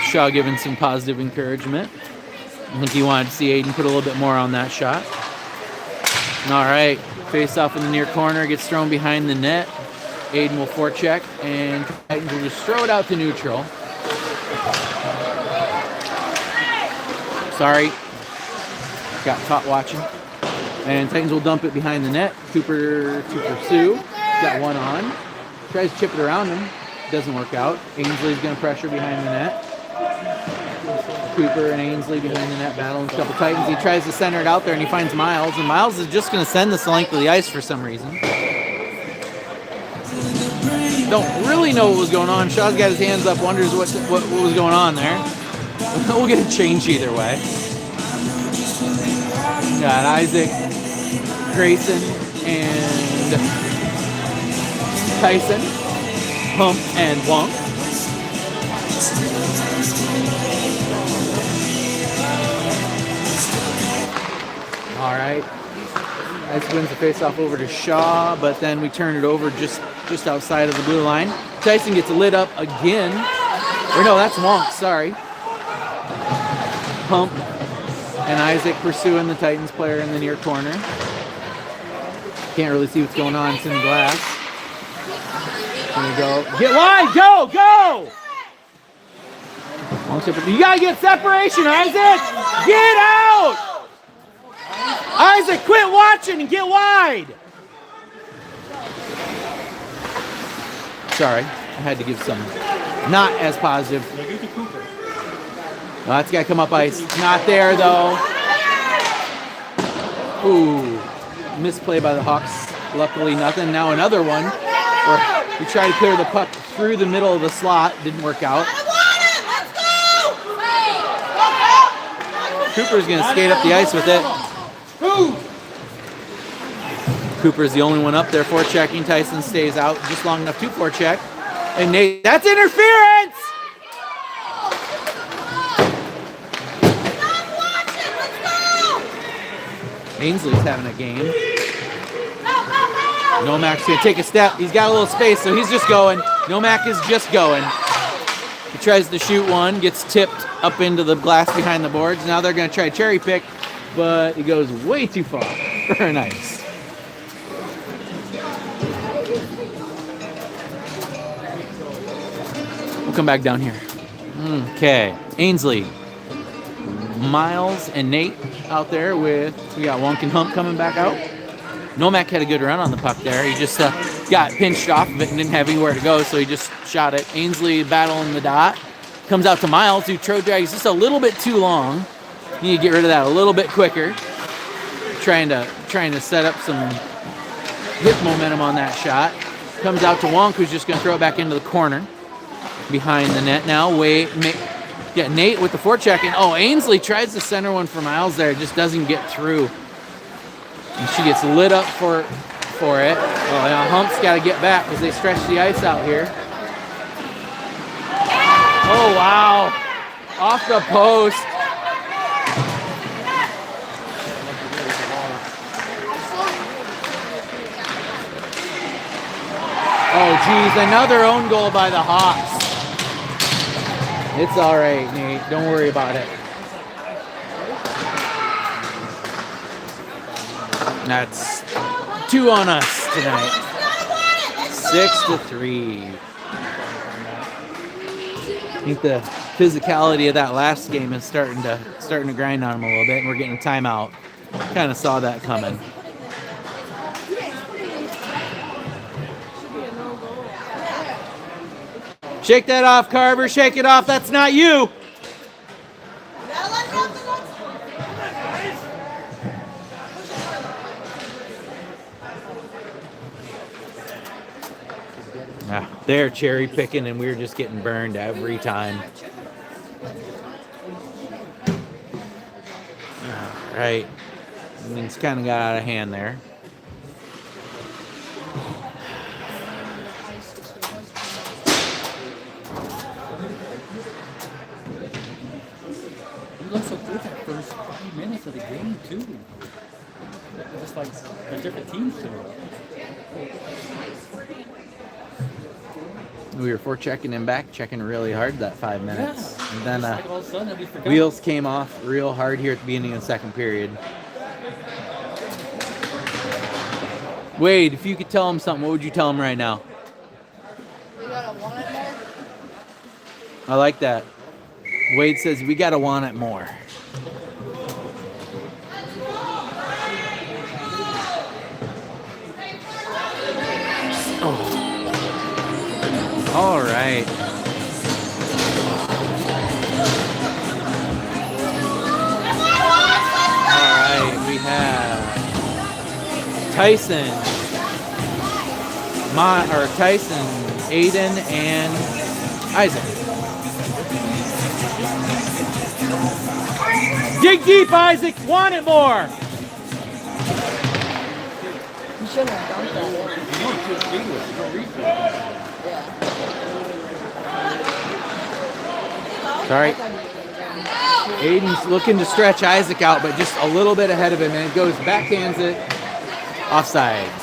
Shaw giving some positive encouragement. I think he wanted to see Aidyn put a little bit more on that shot. All right, face off in the near corner, gets thrown behind the net. Aidyn will forecheck, and Titans will just throw it out to neutral. Sorry, got caught watching. And Titans will dump it behind the net. Cooper to pursue, got one on. Tries to chip it around him, doesn't work out. Ainsley's gonna pressure behind the net. Cooper and Ainsley behind the net battling a couple Titans. He tries to center it out there and he finds Miles, and Miles is just going to send this the length of the ice for some reason. Don't really know what was going on. Shaw's got his hands up, wonders what was going on there. We'll get a change either way. Got Isaac, Grayson, and Tyson, Hump, and Wonk. All right. Ice wins the face-off over to Shaw, but then we turn it over just outside of the blue line. Tyson gets lit up again. Or no, that's Wonk, sorry. Hump and Isaac pursuing the Titans player in the near corner. Can't really see what's going on. It's in the glass. There we go. Get wide! Go! Go! You gotta get separation, Isaac! Get out! Isaac, quit watching and get wide! Sorry, I had to give some not as positive. No, that's gotta come up ice. Not there though. Ooh, misplay by the Hawks. Luckily nothing. Now another one where we try to clear the puck through the middle of the slot. Didn't work out. Cooper's gonna skate up the ice with it. Cooper's the only one up there forechecking. Tyson stays out just long enough to forecheck. And Nate, that's interference! Ainsley's having a game. Nomak's gonna take a step. He's got a little space, so he's just going. Nomak is just going. He tries to shoot one, gets tipped up into the glass behind the boards. Now they're gonna try to cherry pick, but it goes way too far for an ice. We'll come back down here. Okay, Ainsley, Miles, and Nate out there with, we got Wonk and Hump coming back out. Nomak had a good run on the puck there. He just got pinched off of it and didn't have anywhere to go, so he just shot it. Ainsley battling the dot. Comes out to Miles, who throw drags just a little bit too long. You need to get rid of that a little bit quicker. Trying to set up some hip momentum on that shot. Comes out to Wonk, who's just going to throw it back into the corner. Behind the net now. Nate with the forecheck. And oh, Ainsley tries to center one for Miles there. Just doesn't get through. And she gets lit up for it. Oh, now Hump's got to get back because they stretch the ice out here. Oh, wow. Off the post. Oh, geez. Another own goal by the Hawks. It's all right, Nate. Don't worry about it. That's 2 on us tonight. 6-3. I think the physicality of that last game is starting to grind on them a little bit, and we're getting a timeout. Kind of saw that coming. Shake that off, Karver. Shake it off. That's not you. They're cherry picking, and we're just getting burned every time. Right. And it's kind of got out of hand there. He looked so good that first 5 minutes of the game, too. Just like a different team to it. We were forechecking him back, checking really hard that 5 minutes. Yeah. And then Like all of a sudden, we forgot. wheels came off real hard here at the beginning of the second period. Wade, if you could tell him something, what would you tell him right now? We gotta want it more. I like that. Wade says we gotta want it more. Oh. All right. All right, we have Tyson, Aidyn, and Isaac. Dig deep, Isaac. Want it more. You shouldn't have done that. You know, it's just English. You don't read it. Yeah. Sorry. Aidyn's looking to stretch Isaac out, but just a little bit ahead of him, and it goes backhands it. Offsides.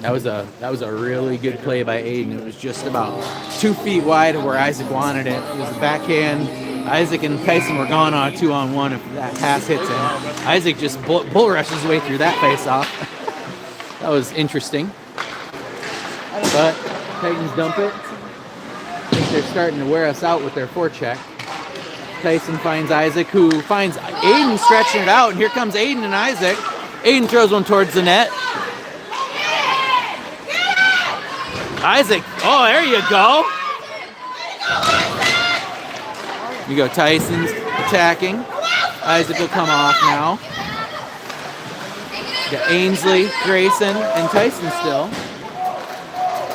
That was a really good play by Aidyn. It was just about 2 feet wide of where Isaac wanted it. It was a backhand. Isaac and Tyson were gone on a 2-on-1 if that pass hits him. Isaac just bull rushes his way through that face-off. That was interesting. But Titans dump it. I think they're starting to wear us out with their forecheck. Tyson finds Isaac, who finds Aidyn stretching it out, and here comes Aidyn and Isaac. Aidyn throws one towards the net. Isaac, oh, there you go. You go, Tyson's attacking. Isaac will come off now. Got Ainsley, Grayson, and Tyson still.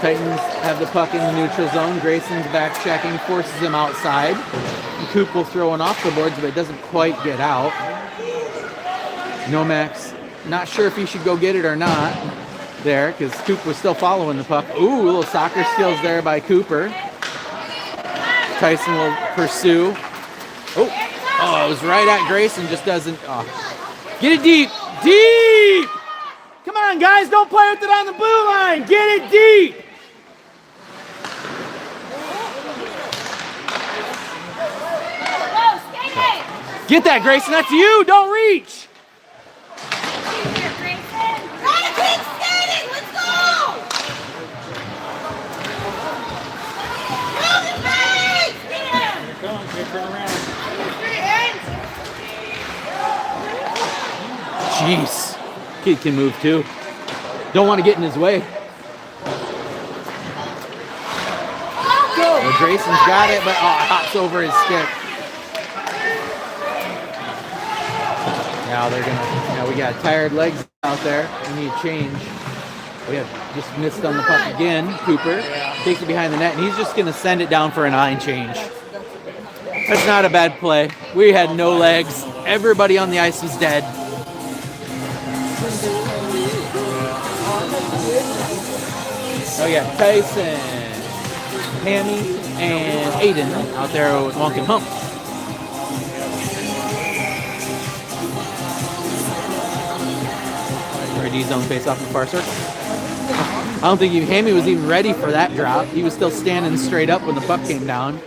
Titans have the puck in the neutral zone. Grayson's back checking, forces him outside. And Coop will throw one off the boards, but it doesn't quite get out. Nomax, not sure if he should go get it or not there, because Coop was still following the puck. Ooh, a little soccer skills there by Cooper. Tyson will pursue. Oh, it was right at Grayson, just doesn't. Oh. Get it deep, deep! Come on, guys, don't play with it on the blue line. Get it deep! Get that, Grayson, that's you, don't reach! Jeez. Kid can move too. Don't want to get in his way. Well, Grayson's got it, but it hops over his stick. Now they're gonna. We got tired legs out there. We need change. We have just missed on the puck again. Cooper takes it behind the net, and he's just gonna send it down for a 9 change. That's not a bad play. We had no legs. Everybody on the ice was dead. Oh yeah, Tyson, Hammy, and Aidyn out there with Holdyn Humpal. D-zone face off the far circle. I don't think Hammy was even ready for that drop. He was still standing straight up when the puck came down.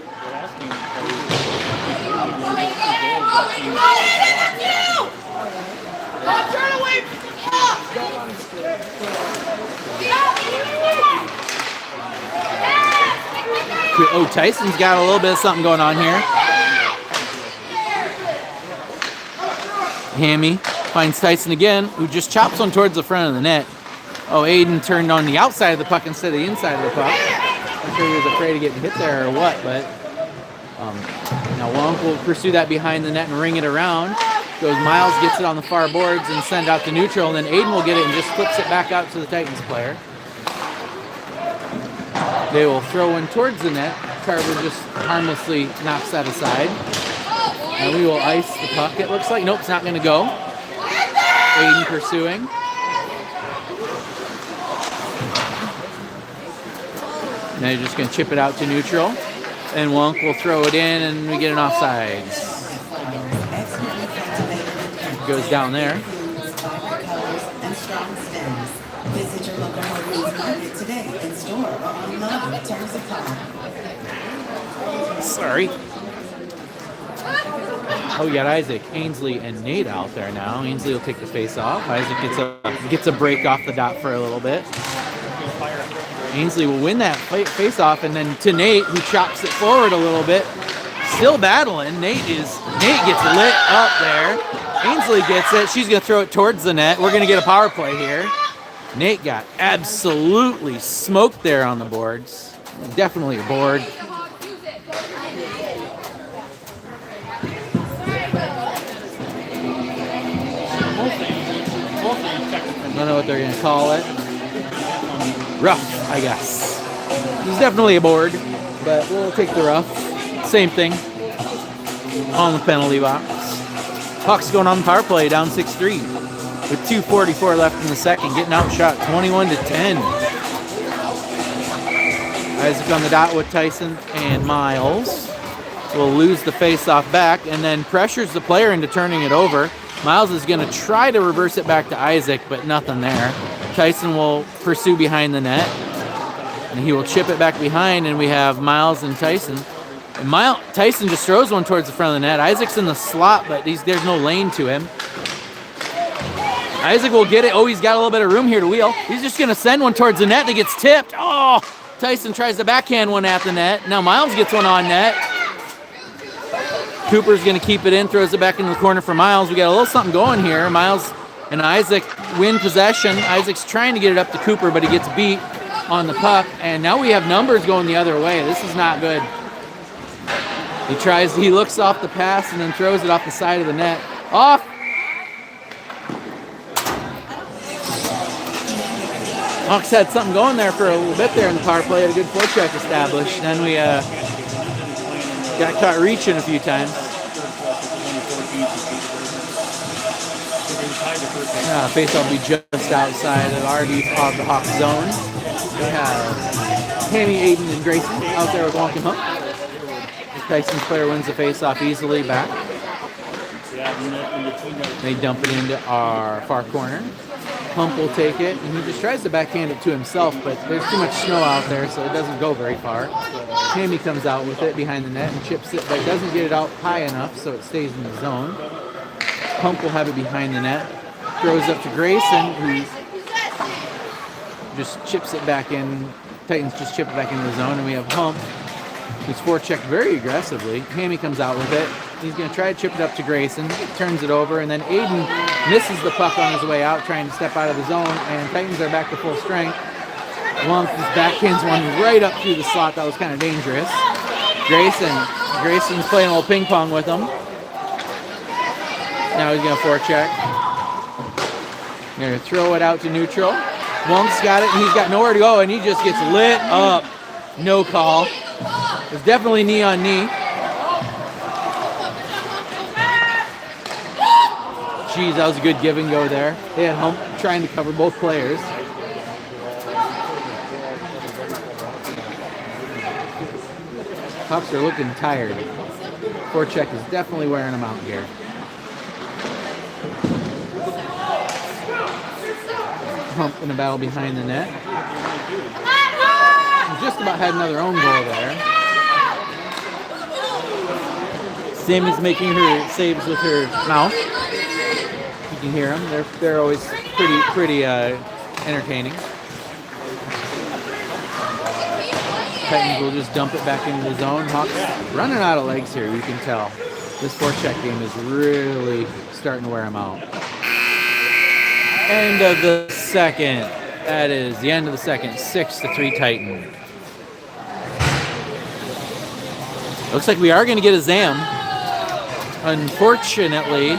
Oh, Tyson's got a little bit of something going on here. Hammy finds Tyson again, who just chops one towards the front of the net. Oh, Aidyn turned on the outside of the puck instead of the inside of the puck. I'm sure he was afraid of getting hit there or what, but now Wonk will pursue that behind the net and ring it around. Goes Miles, gets it on the far boards and send out to neutral, and then Aidyn will get it and just flips it back out to the Titans player. They will throw one towards the net. Karver just harmlessly knocks that aside. And we will ice the puck, it looks like. Nope, it's not going to go. Aidyn pursuing. Now you're just going to chip it out to neutral. And Wonk will throw it in, and we get an offsides. Goes down there. Visit your local Holdyn Market today in store or online at terms apply. Sorry. Oh, you got Isaac, Ainsley, and Nate out there now. Ainsley will take the face off. Isaac gets a break off the dot for a little bit. Ainsley will win that face off, and then to Nate, who chops it forward a little bit. Still battling. Nate gets lit up there. Ainsley gets it. She's going to throw it towards the net. We're going to get a power play here. Nate got absolutely smoked there on the boards. Definitely a board. I don't know what they're going to call it. Rough, I guess. It's definitely a board, but we'll take the rough. Same thing on the penalty box. Hawks going on the power play, down 6-3 with 2:44 left in the second, getting outshot 21-10. Isaac on the dot with Tyson and Miles. Will lose the face-off back and then pressures the player into turning it over. Miles is going to try to reverse it back to Isaac, but nothing there. Tyson will pursue behind the net, and he will chip it back behind, and we have Miles and Tyson. And Tyson just throws one towards the front of the net. Isaac's in the slot, but there's no lane to him. Isaac will get it. Oh, he's got a little bit of room here to wheel. He's just going to send one towards the net, and it gets tipped. Oh, Tyson tries to backhand one at the net. Now Miles gets one on net. Cooper's going to keep it in, throws it back into the corner for Miles. We got a little something going here. Miles and Isaac win possession. Isaac's trying to get it up to Cooper, but he gets beat on the puck. And now we have numbers going the other way. This is not good. He looks off the pass and then throws it off the side of the net. Off. Hawks had something going there for a little bit there in the power play. Had a good forecheck established. Then we got caught reaching a few times. Face will be just outside of the Hawks zone. We have Tammy, Aidyn, and Grayson out there with Wonk Hump. Tyson's player wins the face-off easily back. They dump it into our far corner. Hump will take it, and he just tries to backhand it to himself, but there's too much snow out there, so it doesn't go very far. Tammy comes out with it behind the net and chips it, but doesn't get it out high enough, so it stays in the zone. Hump will have it behind the net. Throws up to Grayson, who just chips it back in. Titans just chip it back into the zone, and we have Hump, who's forechecked very aggressively. Tammy comes out with it. He's going to try to chip it up to Grayson. Turns it over, and then Aidyn misses the puck on his way out, trying to step out of the zone, and Titans are back to full strength. Wonk just backhands one right up through the slot. That was kind of dangerous. Grayson's playing a little ping pong with him. Now he's going to forecheck. Going to throw it out to neutral. Wonk's got it, and he's got nowhere to go, and he just gets lit up. No call. It's definitely knee on knee. Jeez, that was a good give and go there. They had Hump trying to cover both players. Hawks are looking tired. Forecheck is definitely wearing them out here. Hump in a battle behind the net. Just about had another own goal there. Sammy's making her saves with her mouth. You can hear them. They're always pretty entertaining. Titans will just dump it back into the zone. Hawks running out of legs here, you can tell. This forecheck game is really starting to wear them out. End of the second. That is the end of the second. 6-3 Titan. Looks like we are going to get a Zam. Unfortunately,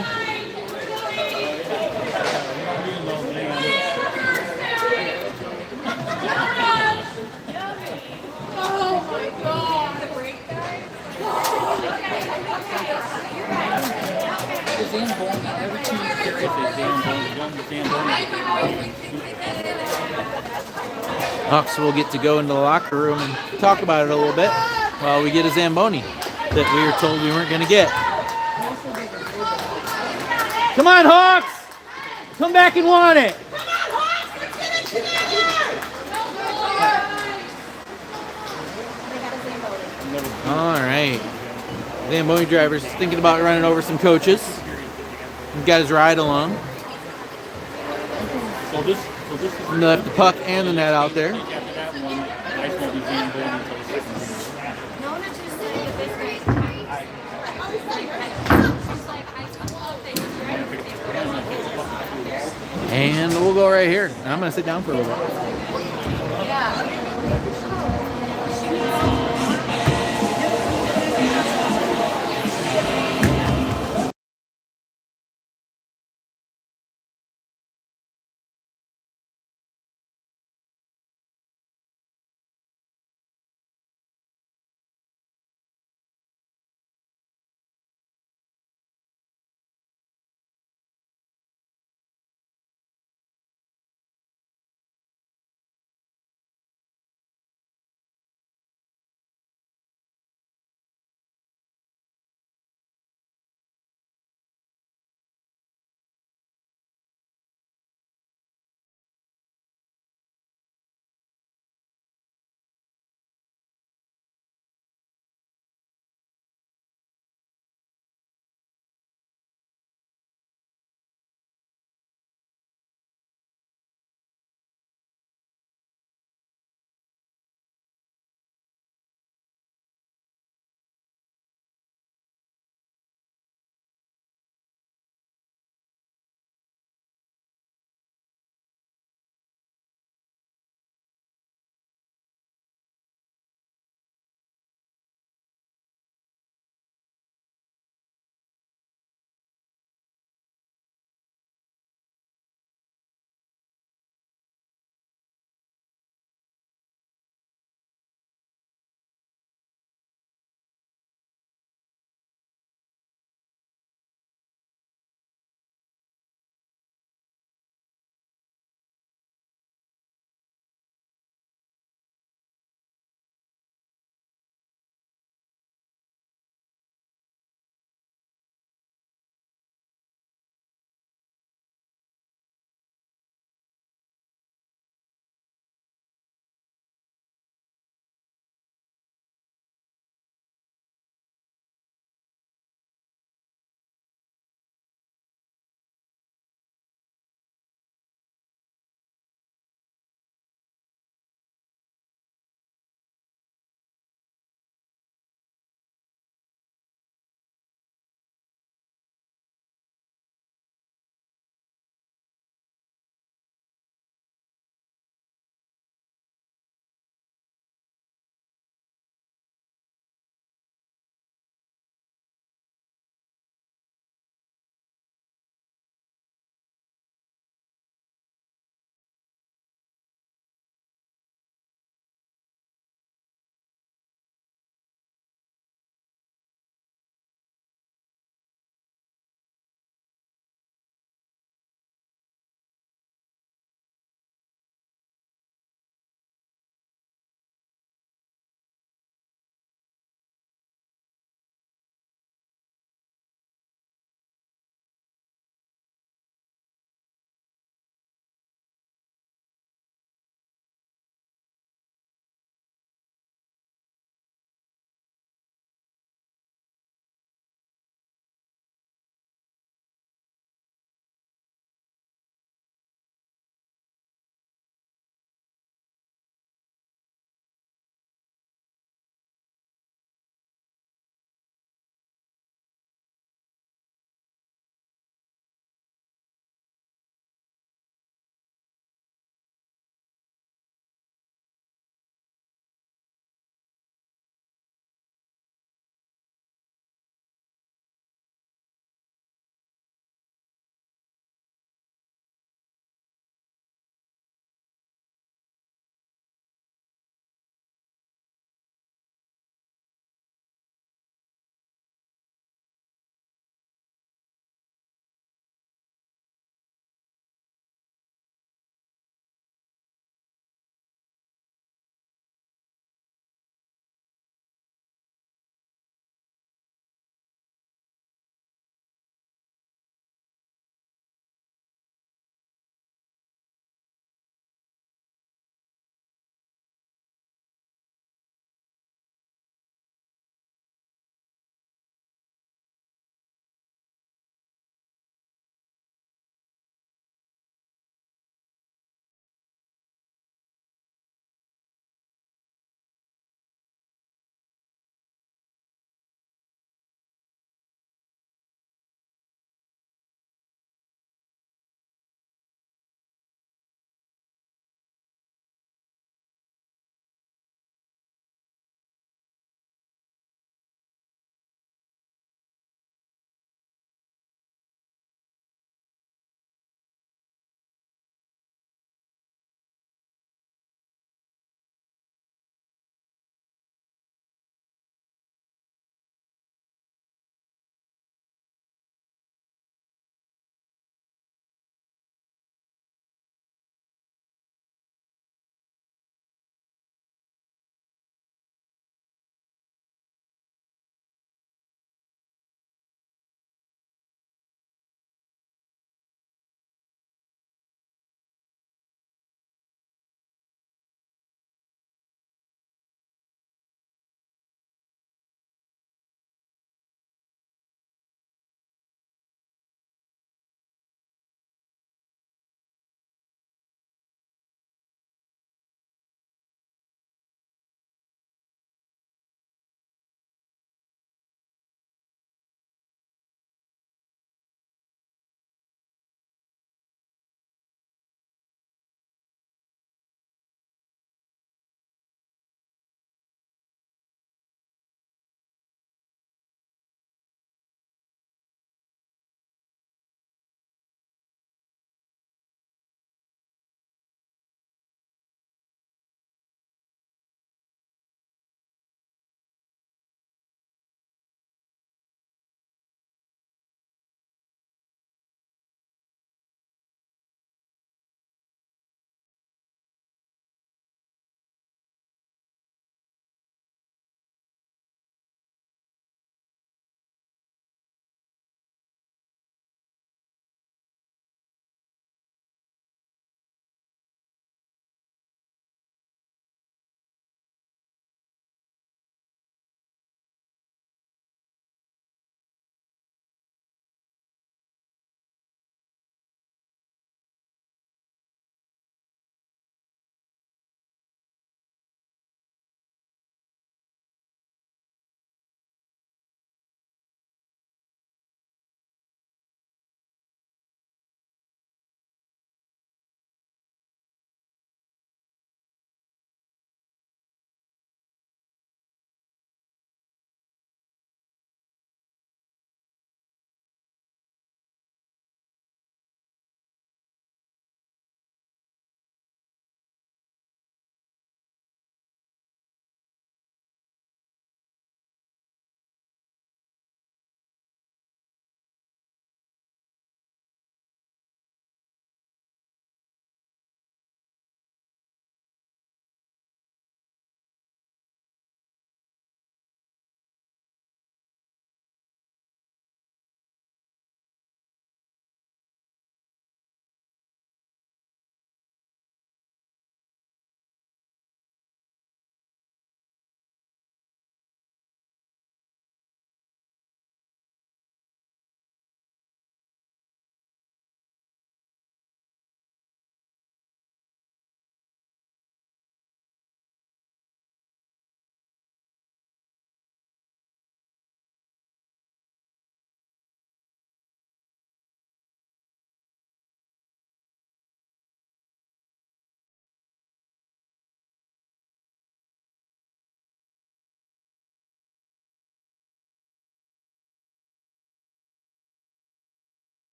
Hawks will get to go into the locker room and talk about it a little bit while we get a Zamboni that we were told we weren't going to get. Come on, Hawks! Come back and want it! All right. Zamboni driver's thinking about running over some coaches. He's got his ride along. And left the puck and the net out there. And we'll go right here. I'm going to sit down for a little bit.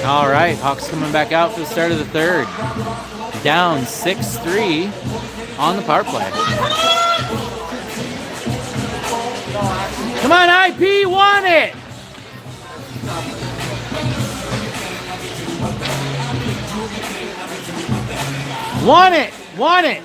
All right, Hawks coming back out for the start of the third. Down 6-3 on the power play. Come on, IP, won it! Won it! Won it!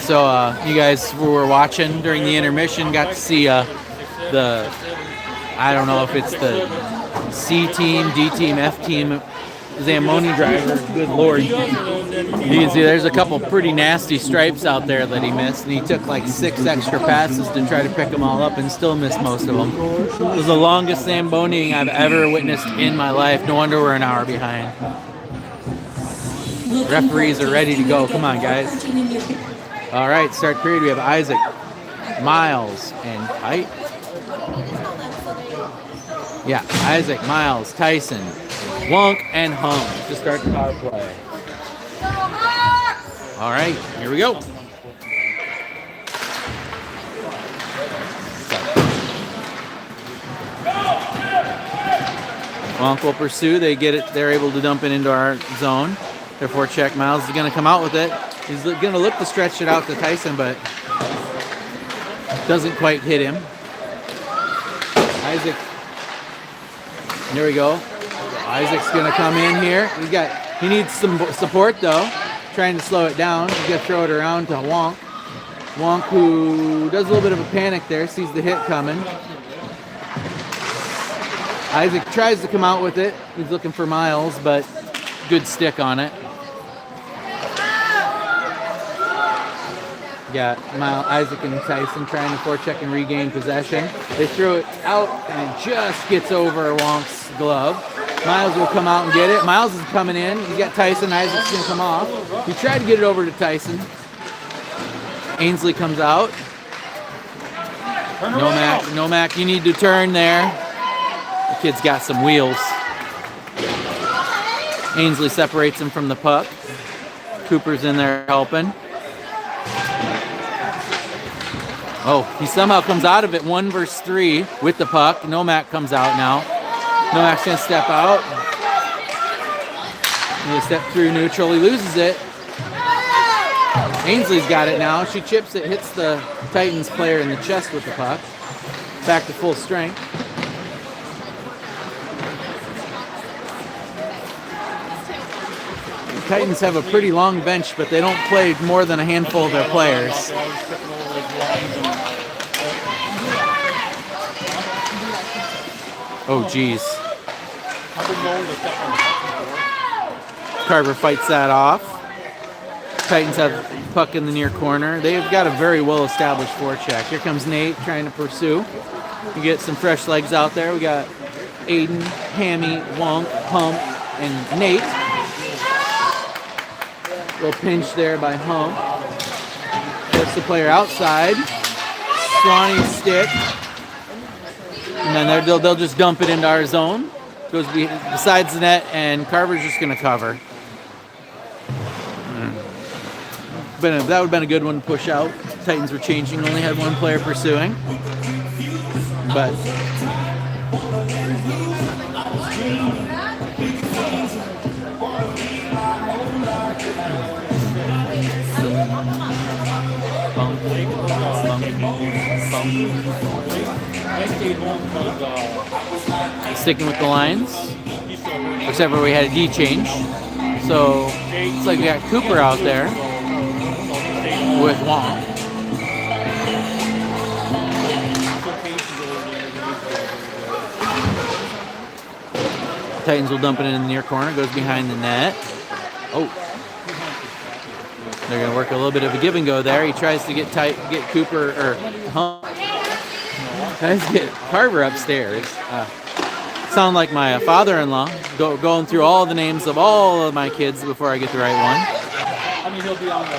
So you guys who were watching during the intermission got to see I don't know if it's the C team, D team, F team Zamboni driver. Good Lord. You can see there's a couple pretty nasty stripes out there that he missed, and he took like 6 extra passes to try to pick them all up and still missed most of them. It was the longest Zamboniing I've ever witnessed in my life. No wonder we're an hour behind. Referees are ready to go. Come on, guys. All right, start period. We have Isaac, Miles, and Height. Yeah, Isaac, Miles, Tyson, Wonk, and Hum to start the power play. All right, here we go. Wonk will pursue. They get it. They're able to dump it into our zone. Therefore, check. Miles is going to come out with it. He's going to look to stretch it out to Tyson, but doesn't quite hit him. Isaac. There we go. Isaac's going to come in here. He needs some support, though. Trying to slow it down. He's going to throw it around to Wonk. Wonk, who does a little bit of a panic there, sees the hit coming. Isaac tries to come out with it. He's looking for Miles, but good stick on it. Got Isaac and Tyson trying to forecheck and regain possession. They throw it out and it just gets over Wonk's glove. Miles will come out and get it. Miles is coming in. He's got Tyson. Isaac's going to come off. He tried to get it over to Tyson. Ainsley comes out. No Mac, you need to turn there. The kid's got some wheels. Ainsley separates him from the puck. Cooper's in there helping. Oh, he somehow comes out of it 1 versus 3 with the puck. Nomac comes out now. Nomac's going to step out. He's going to step through neutral. He loses it. Ainsley's got it now. She chips it, hits the Titans player in the chest with the puck. Back to full strength. The Titans have a pretty long bench, but they don't play more than a handful of their players. Oh, geez. Karver fights that off. Titans have puck in the near corner. They've got a very well-established forecheck. Here comes Nate trying to pursue. You get some fresh legs out there. We got Aidyn, Hammy, Wonk, Hump, and Nate. Little pinch there by Hump. Puts the player outside. Swanee stick. And then they'll just dump it into our zone. Goes besides the net, and Carver's just going to cover. That would have been a good one to push out. Titans were changing, only had one player pursuing. But sticking with the lines, except for we had a D change. So it's like we got Cooper out there with Wong. Titans will dump it in the near corner, goes behind the net. Oh. They're going to work a little bit of a give and go there. He tries to get Cooper, or Hump. Tries to get Karver upstairs. Sound like my father-in-law, going through all the names of all of my kids before I get the right one. I mean, he'll be on the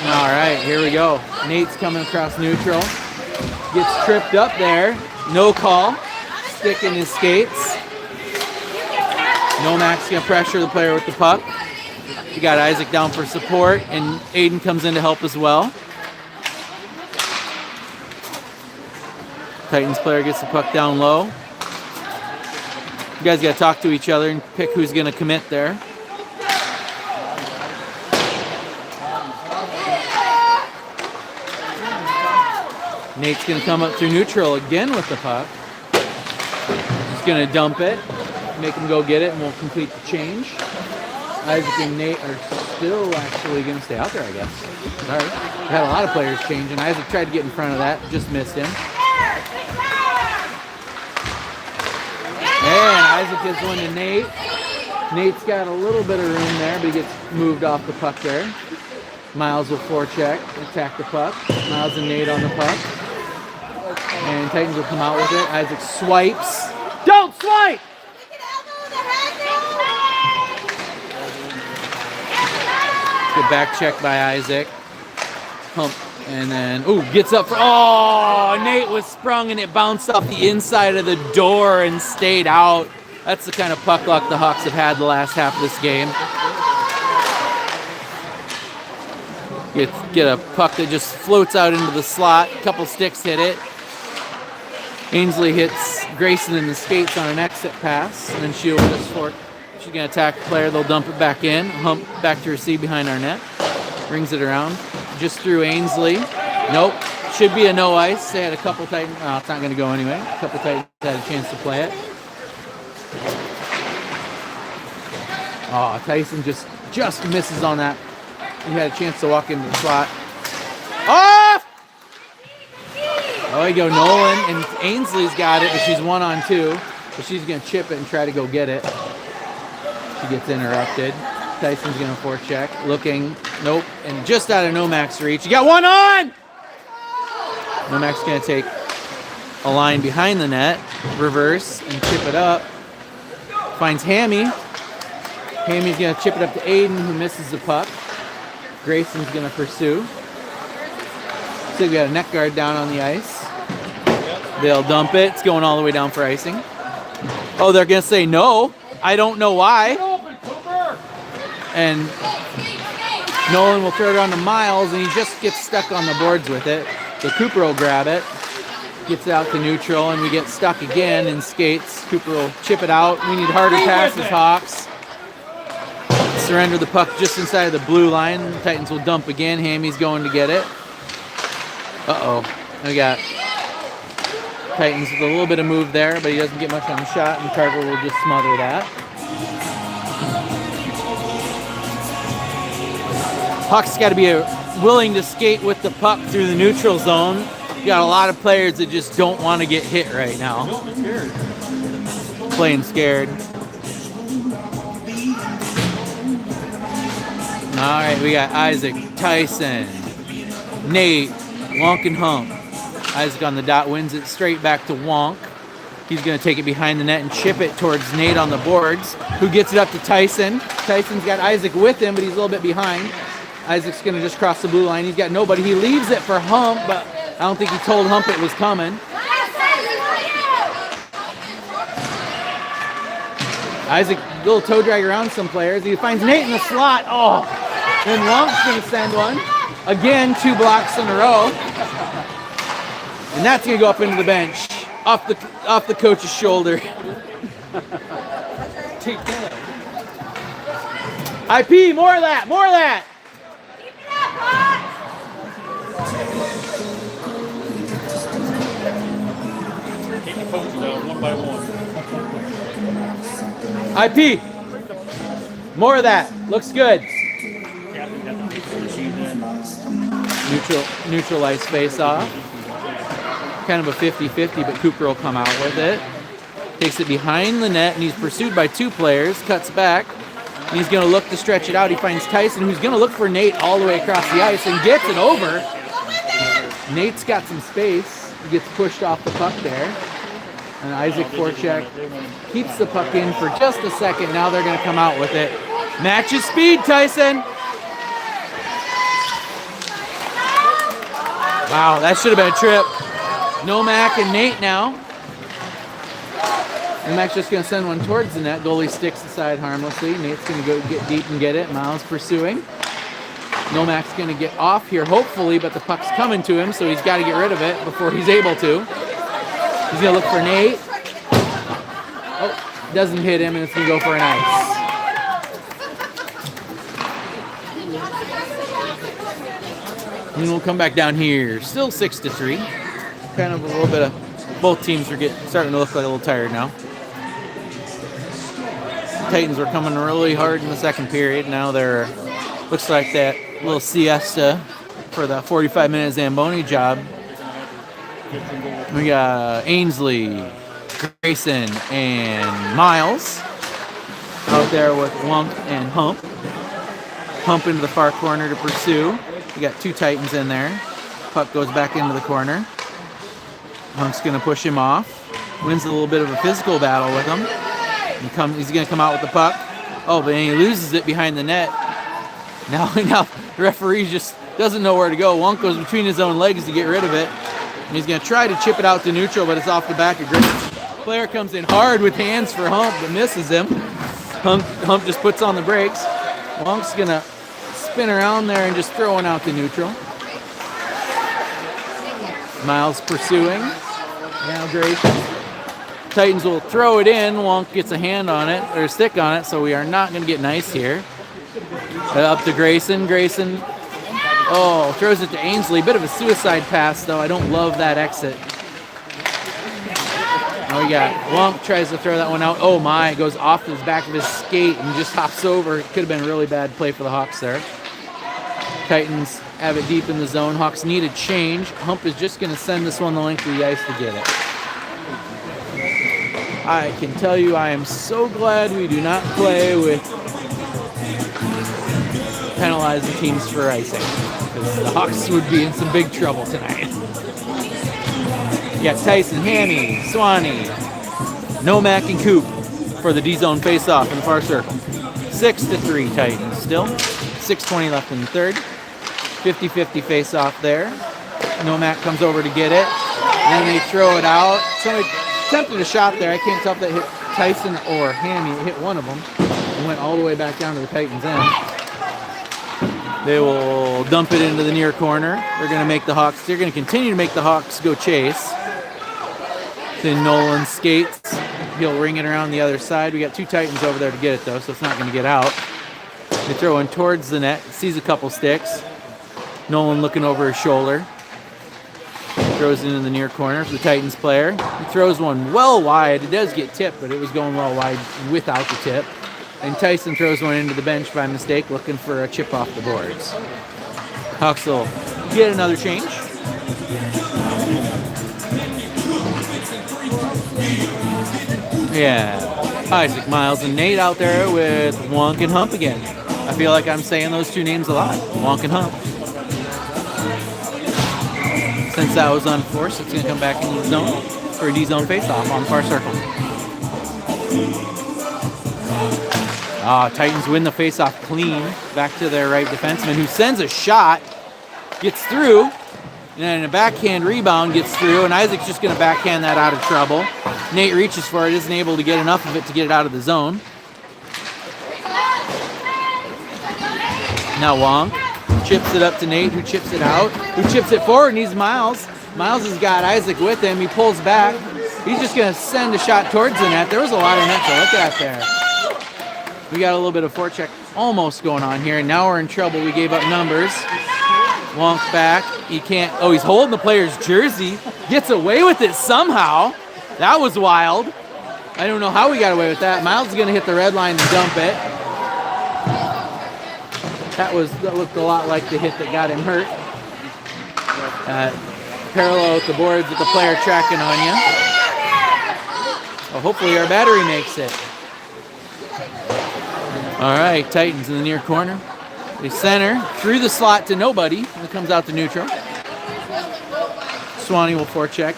All right, here we go. Nate's coming across neutral. Gets tripped up there. No call. Stick in his skates. Nomac's going to pressure the player with the puck. You got Isaac down for support, and Aidyn comes in to help as well. Titans player gets the puck down low. You guys got to talk to each other and pick who's going to commit there. Nate's going to come up through neutral again with the puck. He's going to dump it, make him go get it, and we'll complete the change. Isaac and Nate are still actually going to stay out there, I guess. Sorry. We had a lot of players changing. Isaac tried to get in front of that, just missed him. And Isaac gives one to Nate. Nate's got a little bit of room there, but he gets moved off the puck there. Miles will forecheck, attack the puck. Miles and Nate on the puck. And Titans will come out with it. Isaac swipes. Don't swipe! Good back check by Isaac. Hump. And then, ooh, gets up for, oh, Nate was sprung and it bounced off the inside of the door and stayed out. That's the kind of puck luck the Hawks have had the last half of this game. Get a puck that just floats out into the slot. A couple sticks hit it. Ainsley hits Grayson in the skates on an exit pass. And then she'll just fork. She's going to attack the player. They'll dump it back in. Hump back to receive behind our net. Brings it around. Just through Ainsley. Nope. Should be a no ice. They had a couple Titans. Oh, it's not going to go anyway. A couple Titans had a chance to play it. Oh, Tyson just misses on that. He had a chance to walk into the slot. Off! Oh, you go Nolan, and Ainsley's got it, but she's 1-on-2. So she's going to chip it and try to go get it. She gets interrupted. Tyson's going to forecheck. Looking. Nope. And just out of Nomac's reach. You got one on! Nomac's going to take a line behind the net. Reverse and chip it up. Finds Hammy. Hammy's going to chip it up to Aidyn, who misses the puck. Grayson's going to pursue. So we got a net guard down on the ice. They'll dump it. It's going all the way down for icing. Oh, they're going to say no. I don't know why. And Nolan will throw it on to Miles, and he just gets stuck on the boards with it. So Cooper will grab it. Gets it out to neutral, and we get stuck again in skates. Cooper will chip it out. We need harder passes, Hawks. Surrender the puck just inside of the blue line. The Titans will dump again. Hammy's going to get it. Uh-oh. We got Titans with a little bit of move there, but he doesn't get much on the shot, and Karver will just smother that. Hawks got to be willing to skate with the puck through the neutral zone. You got a lot of players that just don't want to get hit right now. Playing scared. All right, we got Isaac, Tyson, Nate, Wonk and Hump. Isaac on the dot wins it straight back to Wonk. He's going to take it behind the net and chip it towards Nate on the boards, who gets it up to Tyson. Tyson's got Isaac with him, but he's a little bit behind. Isaac's going to just cross the blue line. He's got nobody. He leaves it for Hump, but I don't think he told Hump it was coming. Isaac, little toe drag around some players. He finds Nate in the slot. Oh, and Wonk's going to send one. Again, 2 blocks in a row. And that's going to go up into the bench. Off the coach's shoulder. Take that. IP, more of that, more of that. Take the coaches out one by one. IP, more of that. Looks good. Neutral ice face off. Kind of a 50-50, but Cooper will come out with it. Takes it behind the net, and he's pursued by 2 players. Cuts back, and he's going to look to stretch it out. He finds Tyson, who's going to look for Nate all the way across the ice, and gets it over. Nate's got some space. He gets pushed off the puck there. And Isaac forecheck keeps the puck in for just a second. Now they're going to come out with it. Match his speed, Tyson. Wow, that should have been a trip. No Mac and Nate now. And Mac's just going to send one towards the net. Goalie sticks aside harmlessly. Nate's going to go get deep and get it. Miles pursuing. No Mac's going to get off here, hopefully, but the puck's coming to him, so he's got to get rid of it before he's able to. He's going to look for Nate. Oh, doesn't hit him, and it's going to go for an ice. And we'll come back down here. Still 6-3. Kind of a little bit of, both teams are starting to look like a little tired now. Titans were coming really hard in the second period. Now they're, looks like that little siesta for the 45-minute Zamboni job. We got Ainsley, Grayson, and Miles out there with Wunk and Hump. Hump into the far corner to pursue. We got two Titans in there. Puck goes back into the corner. Hump's going to push him off. Wins a little bit of a physical battle with him. He's going to come out with the puck. Oh, but he loses it behind the net. Now the referee just doesn't know where to go. Wunk goes between his own legs to get rid of it. And he's going to try to chip it out to neutral, but it's off the back of Grayson. Player comes in hard with hands for Hump, but misses him. Hump just puts on the brakes. Wunk's going to spin around there and just throw one out to neutral. Miles pursuing. Now Grayson. Titans will throw it in. Wonk gets a hand on it, or a stick on it, so we are not going to get nice here. Up to Grayson. Grayson, oh, throws it to Ainsley. Bit of a suicide pass, though. I don't love that exit. Oh, we got Wonk tries to throw that one out. Oh, my. It goes off the back of his skate and just hops over. It could have been a really bad play for the Hawks there. Titans have it deep in the zone. Hawks need a change. Hump is just going to send this one the length of the ice to get it. I can tell you I am so glad we do not play with penalizing teams for icing, because the Hawks would be in some big trouble tonight. You got Tyson, Hammy, Swanee, Nomac, and Coop for the D-zone face-off in the far circle. 6-3 Titans still. 6:20 left in the third. 50-50 face-off there. Nomac comes over to get it. And then they throw it out. Somebody attempted a shot there. I can't tell if that hit Tyson or Hammy. It hit one of them and went all the way back down to the Titans' end. They will dump it into the near corner. They're going to make the Hawks. They're going to continue to make the Hawks go chase. Then Nolan skates. He'll ring it around the other side. We got two Titans over there to get it, though, so it's not going to get out. They throw in towards the net. Sees a couple sticks. Nolan looking over his shoulder. Throws it into the near corner for the Titans player. He throws one well wide. It does get tipped, but it was going well wide without the tip. And Tyson throws one into the bench by mistake, looking for a chip off the boards. Hawks will get another change. Yeah. Isaac, Miles, and Nate out there with Wonk and Hump again. I feel like I'm saying those two names a lot. Wonk and Hump. Since that was unforced, it's going to come back into the zone for a D-zone face-off on the far circle. Titans win the face-off clean. Back to their right defenseman, who sends a shot, gets through, and then a backhand rebound gets through, and Isaac's just going to backhand that out of trouble. Nate reaches for it, isn't able to get enough of it to get it out of the zone. Now Wong chips it up to Nate, who chips it out, who chips it forward, and he's Miles. Miles has got Isaac with him. He pulls back. He's just going to send a shot towards the net. There was a lot of net to look at there. We got a little bit of forecheck almost going on here, and now we're in trouble. We gave up numbers. Wonk back. He can't. Oh, he's holding the player's jersey. Gets away with it somehow. That was wild. I don't know how we got away with that. Miles is going to hit the red line and dump it. That looked a lot like the hit that got him hurt. Parallel with the boards with the player tracking on you. Well, hopefully our battery makes it. All right, Titans in the near corner. They center through the slot to nobody. And it comes out to neutral. Swanee will forecheck.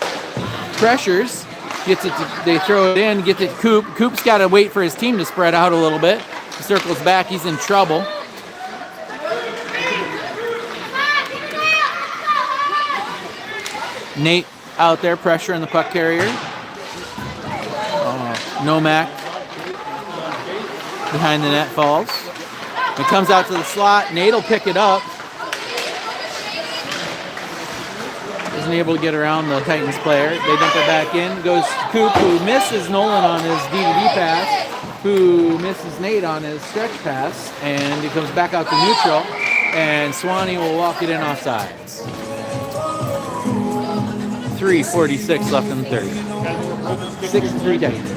Pressures. Gets it. They throw it in. Gets it. Coop. Coop's got to wait for his team to spread out a little bit. He circles back. He's in trouble. Nate out there pressuring the puck carrier. Nomac behind the net falls. It comes out to the slot. Nate will pick it up. Isn't able to get around the Titans player. They dump it back in. Goes to Coop, who misses Nolan on his DVD pass, who misses Nate on his stretch pass, and it comes back out to neutral, and Swanee will walk it in offsides. 3:46 left in the third. 6-3 Titans.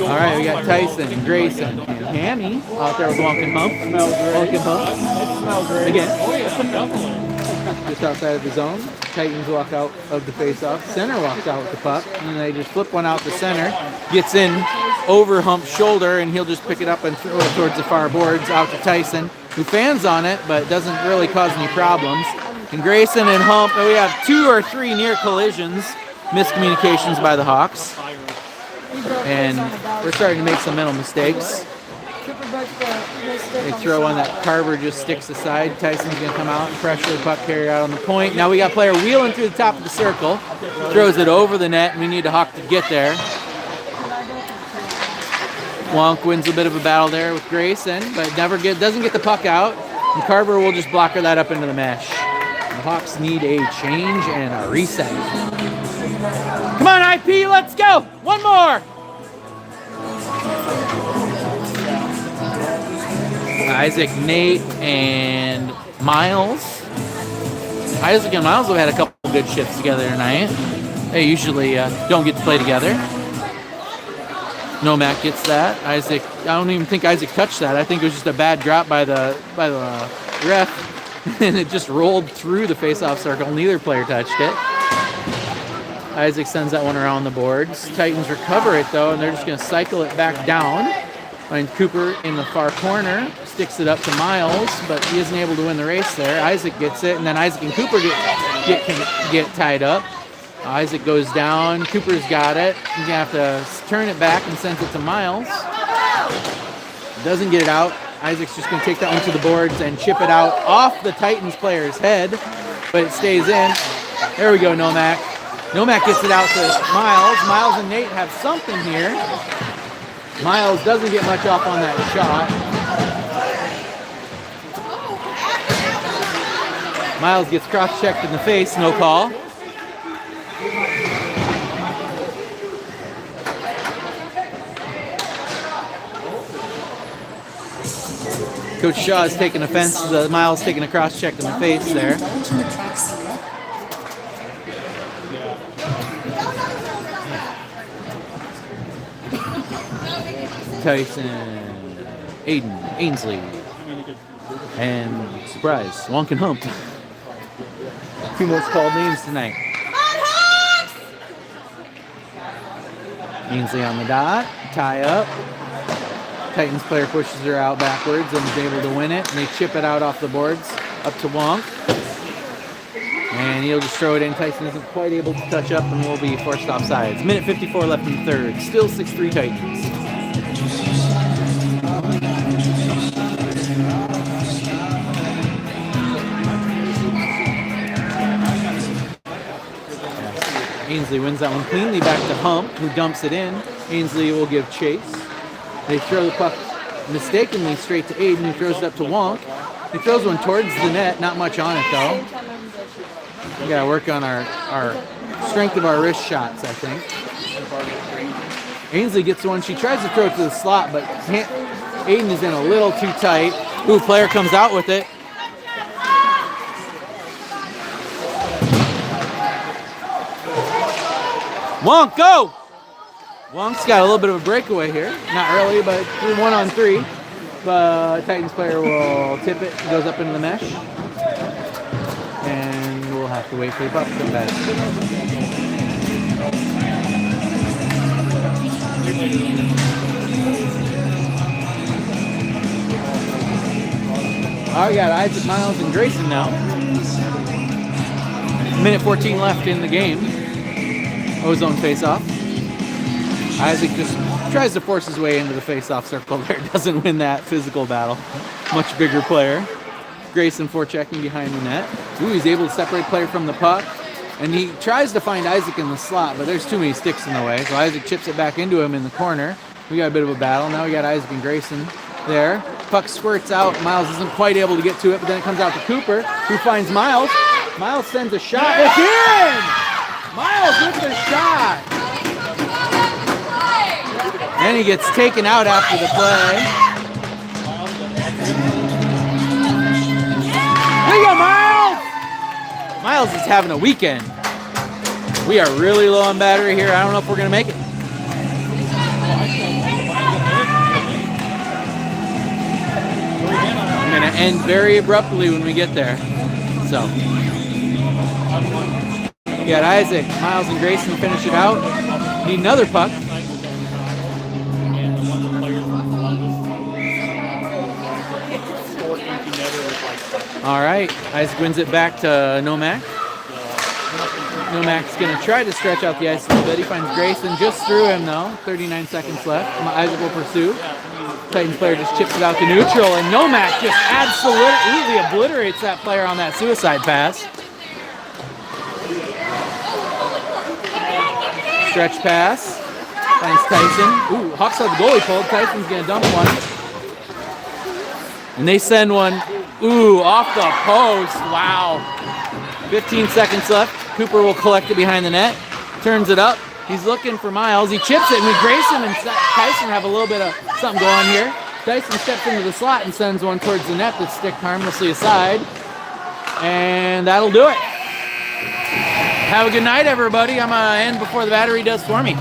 All right, we got Tyson, Grayson, and Hammy out there with Wonkin Hump. Wonkin Hump. Again. Just outside of the zone. Titans walk out of the face-off. Center walks out with the puck, and they just flip one out to center. Gets in over Hump's shoulder, and he'll just pick it up and throw it towards the far boards out to Tyson, who fans on it, but doesn't really cause any problems. And Grayson and Hump, we have 2 or 3 near collisions, miscommunications by the Hawks. And we're starting to make some mental mistakes. They throw one that Karver just sticks aside. Tyson's going to come out and pressure the puck carrier out on the point. Now we got a player wheeling through the top of the circle. Throws it over the net, and we need a Hawk to get there. Wonk wins a bit of a battle there with Grayson, but doesn't get the puck out. And Karver will just blocker that up into the mesh. The Hawks need a change and a reset. Come on, IP, let's go! One more! Isaac, Nate, and Miles. Isaac and Miles have had a couple good shifts together tonight. They usually don't get to play together. Nomac gets that. Isaac, I don't even think Isaac touched that. I think it was just a bad drop by the ref, and it just rolled through the face-off circle. Neither player touched it. Isaac sends that one around the boards. Titans recover it, though, and they're just going to cycle it back down. And Cooper in the far corner sticks it up to Miles, but he isn't able to win the race there. Isaac gets it, and then Isaac and Cooper get tied up. Isaac goes down. Cooper's got it. He's going to have to turn it back and send it to Miles. Doesn't get it out. Isaac's just going to take that one to the boards and chip it out off the Titans player's head, but it stays in. There we go, Nomac. Nomac gets it out to Miles. Miles and Nate have something here. Miles doesn't get much off on that shot. Miles gets cross-checked in the face, no call. Coach Shaw is taking offense to Miles taking a cross-check in the face there. Tyson, Aidyn, Ainsley, and surprise, Wonkin Hump. 2 most called names tonight. Ainsley on the dot, tie up. Titans player pushes her out backwards and is able to win it. And they chip it out off the boards up to Wonk. And he'll just throw it in. Tyson isn't quite able to touch up and will be forced offsides. Minute 54 left in the third. Still 6-3 Titans. Ainsley wins that one cleanly back to Hump, who dumps it in. Ainsley will give chase. They throw the puck mistakenly straight to Aidyn, who throws it up to Wonk. He throws one towards the net, not much on it though. We gotta work on our strength of our wrist shots, I think. Ainsley gets one. She tries to throw it to the slot, but Aidyn is in a little too tight. Ooh, player comes out with it. Wonk, go! Wonk's got a little bit of a breakaway here. Not early, but 1-on-3. But Titans player will tip it. It goes up into the mesh. And we'll have to wait for the puck to come back. Oh, we got Isaac, Miles, and Grayson now. Minute 14 left in the game. Ozone face-off. Isaac just tries to force his way into the face-off circle there. Doesn't win that physical battle. Much bigger player. Grayson forechecking behind the net. Ooh, he's able to separate player from the puck. And he tries to find Isaac in the slot, but there's too many sticks in the way. So Isaac chips it back into him in the corner. We got a bit of a battle. Now we got Isaac and Grayson there. Puck squirts out. Miles isn't quite able to get to it, but then it comes out to Cooper, who finds Miles. Miles sends a shot. It's in! Miles with the shot. Then he gets taken out after the play. There you go, Miles! Miles is having a weekend. We are really low on battery here. I don't know if we're going to make it. I'm going to end very abruptly when we get there. So, we got Isaac, Miles, and Grayson finish it out. Need another puck. All right, Isaac wins it back to Nomac. Nomac's going to try to stretch out the ice a little bit. He finds Grayson just through him, though. 39 seconds left. Isaac will pursue. Titans player just chips it out to neutral, and Nomac just absolutely obliterates that player on that suicide pass. Stretch pass. Finds Tyson. Ooh, Hawks have the goalie pulled. Tyson's going to dump one. And they send one, ooh, off the post. Wow. 15 seconds left. Cooper will collect it behind the net. Turns it up. He's looking for Miles. He chips it, and Grayson and Tyson have a little bit of something going here. Tyson steps into the slot and sends one towards the net that's sticked harmlessly aside. And that'll do it. Have a good night, everybody. I'm going to end before the battery does for me.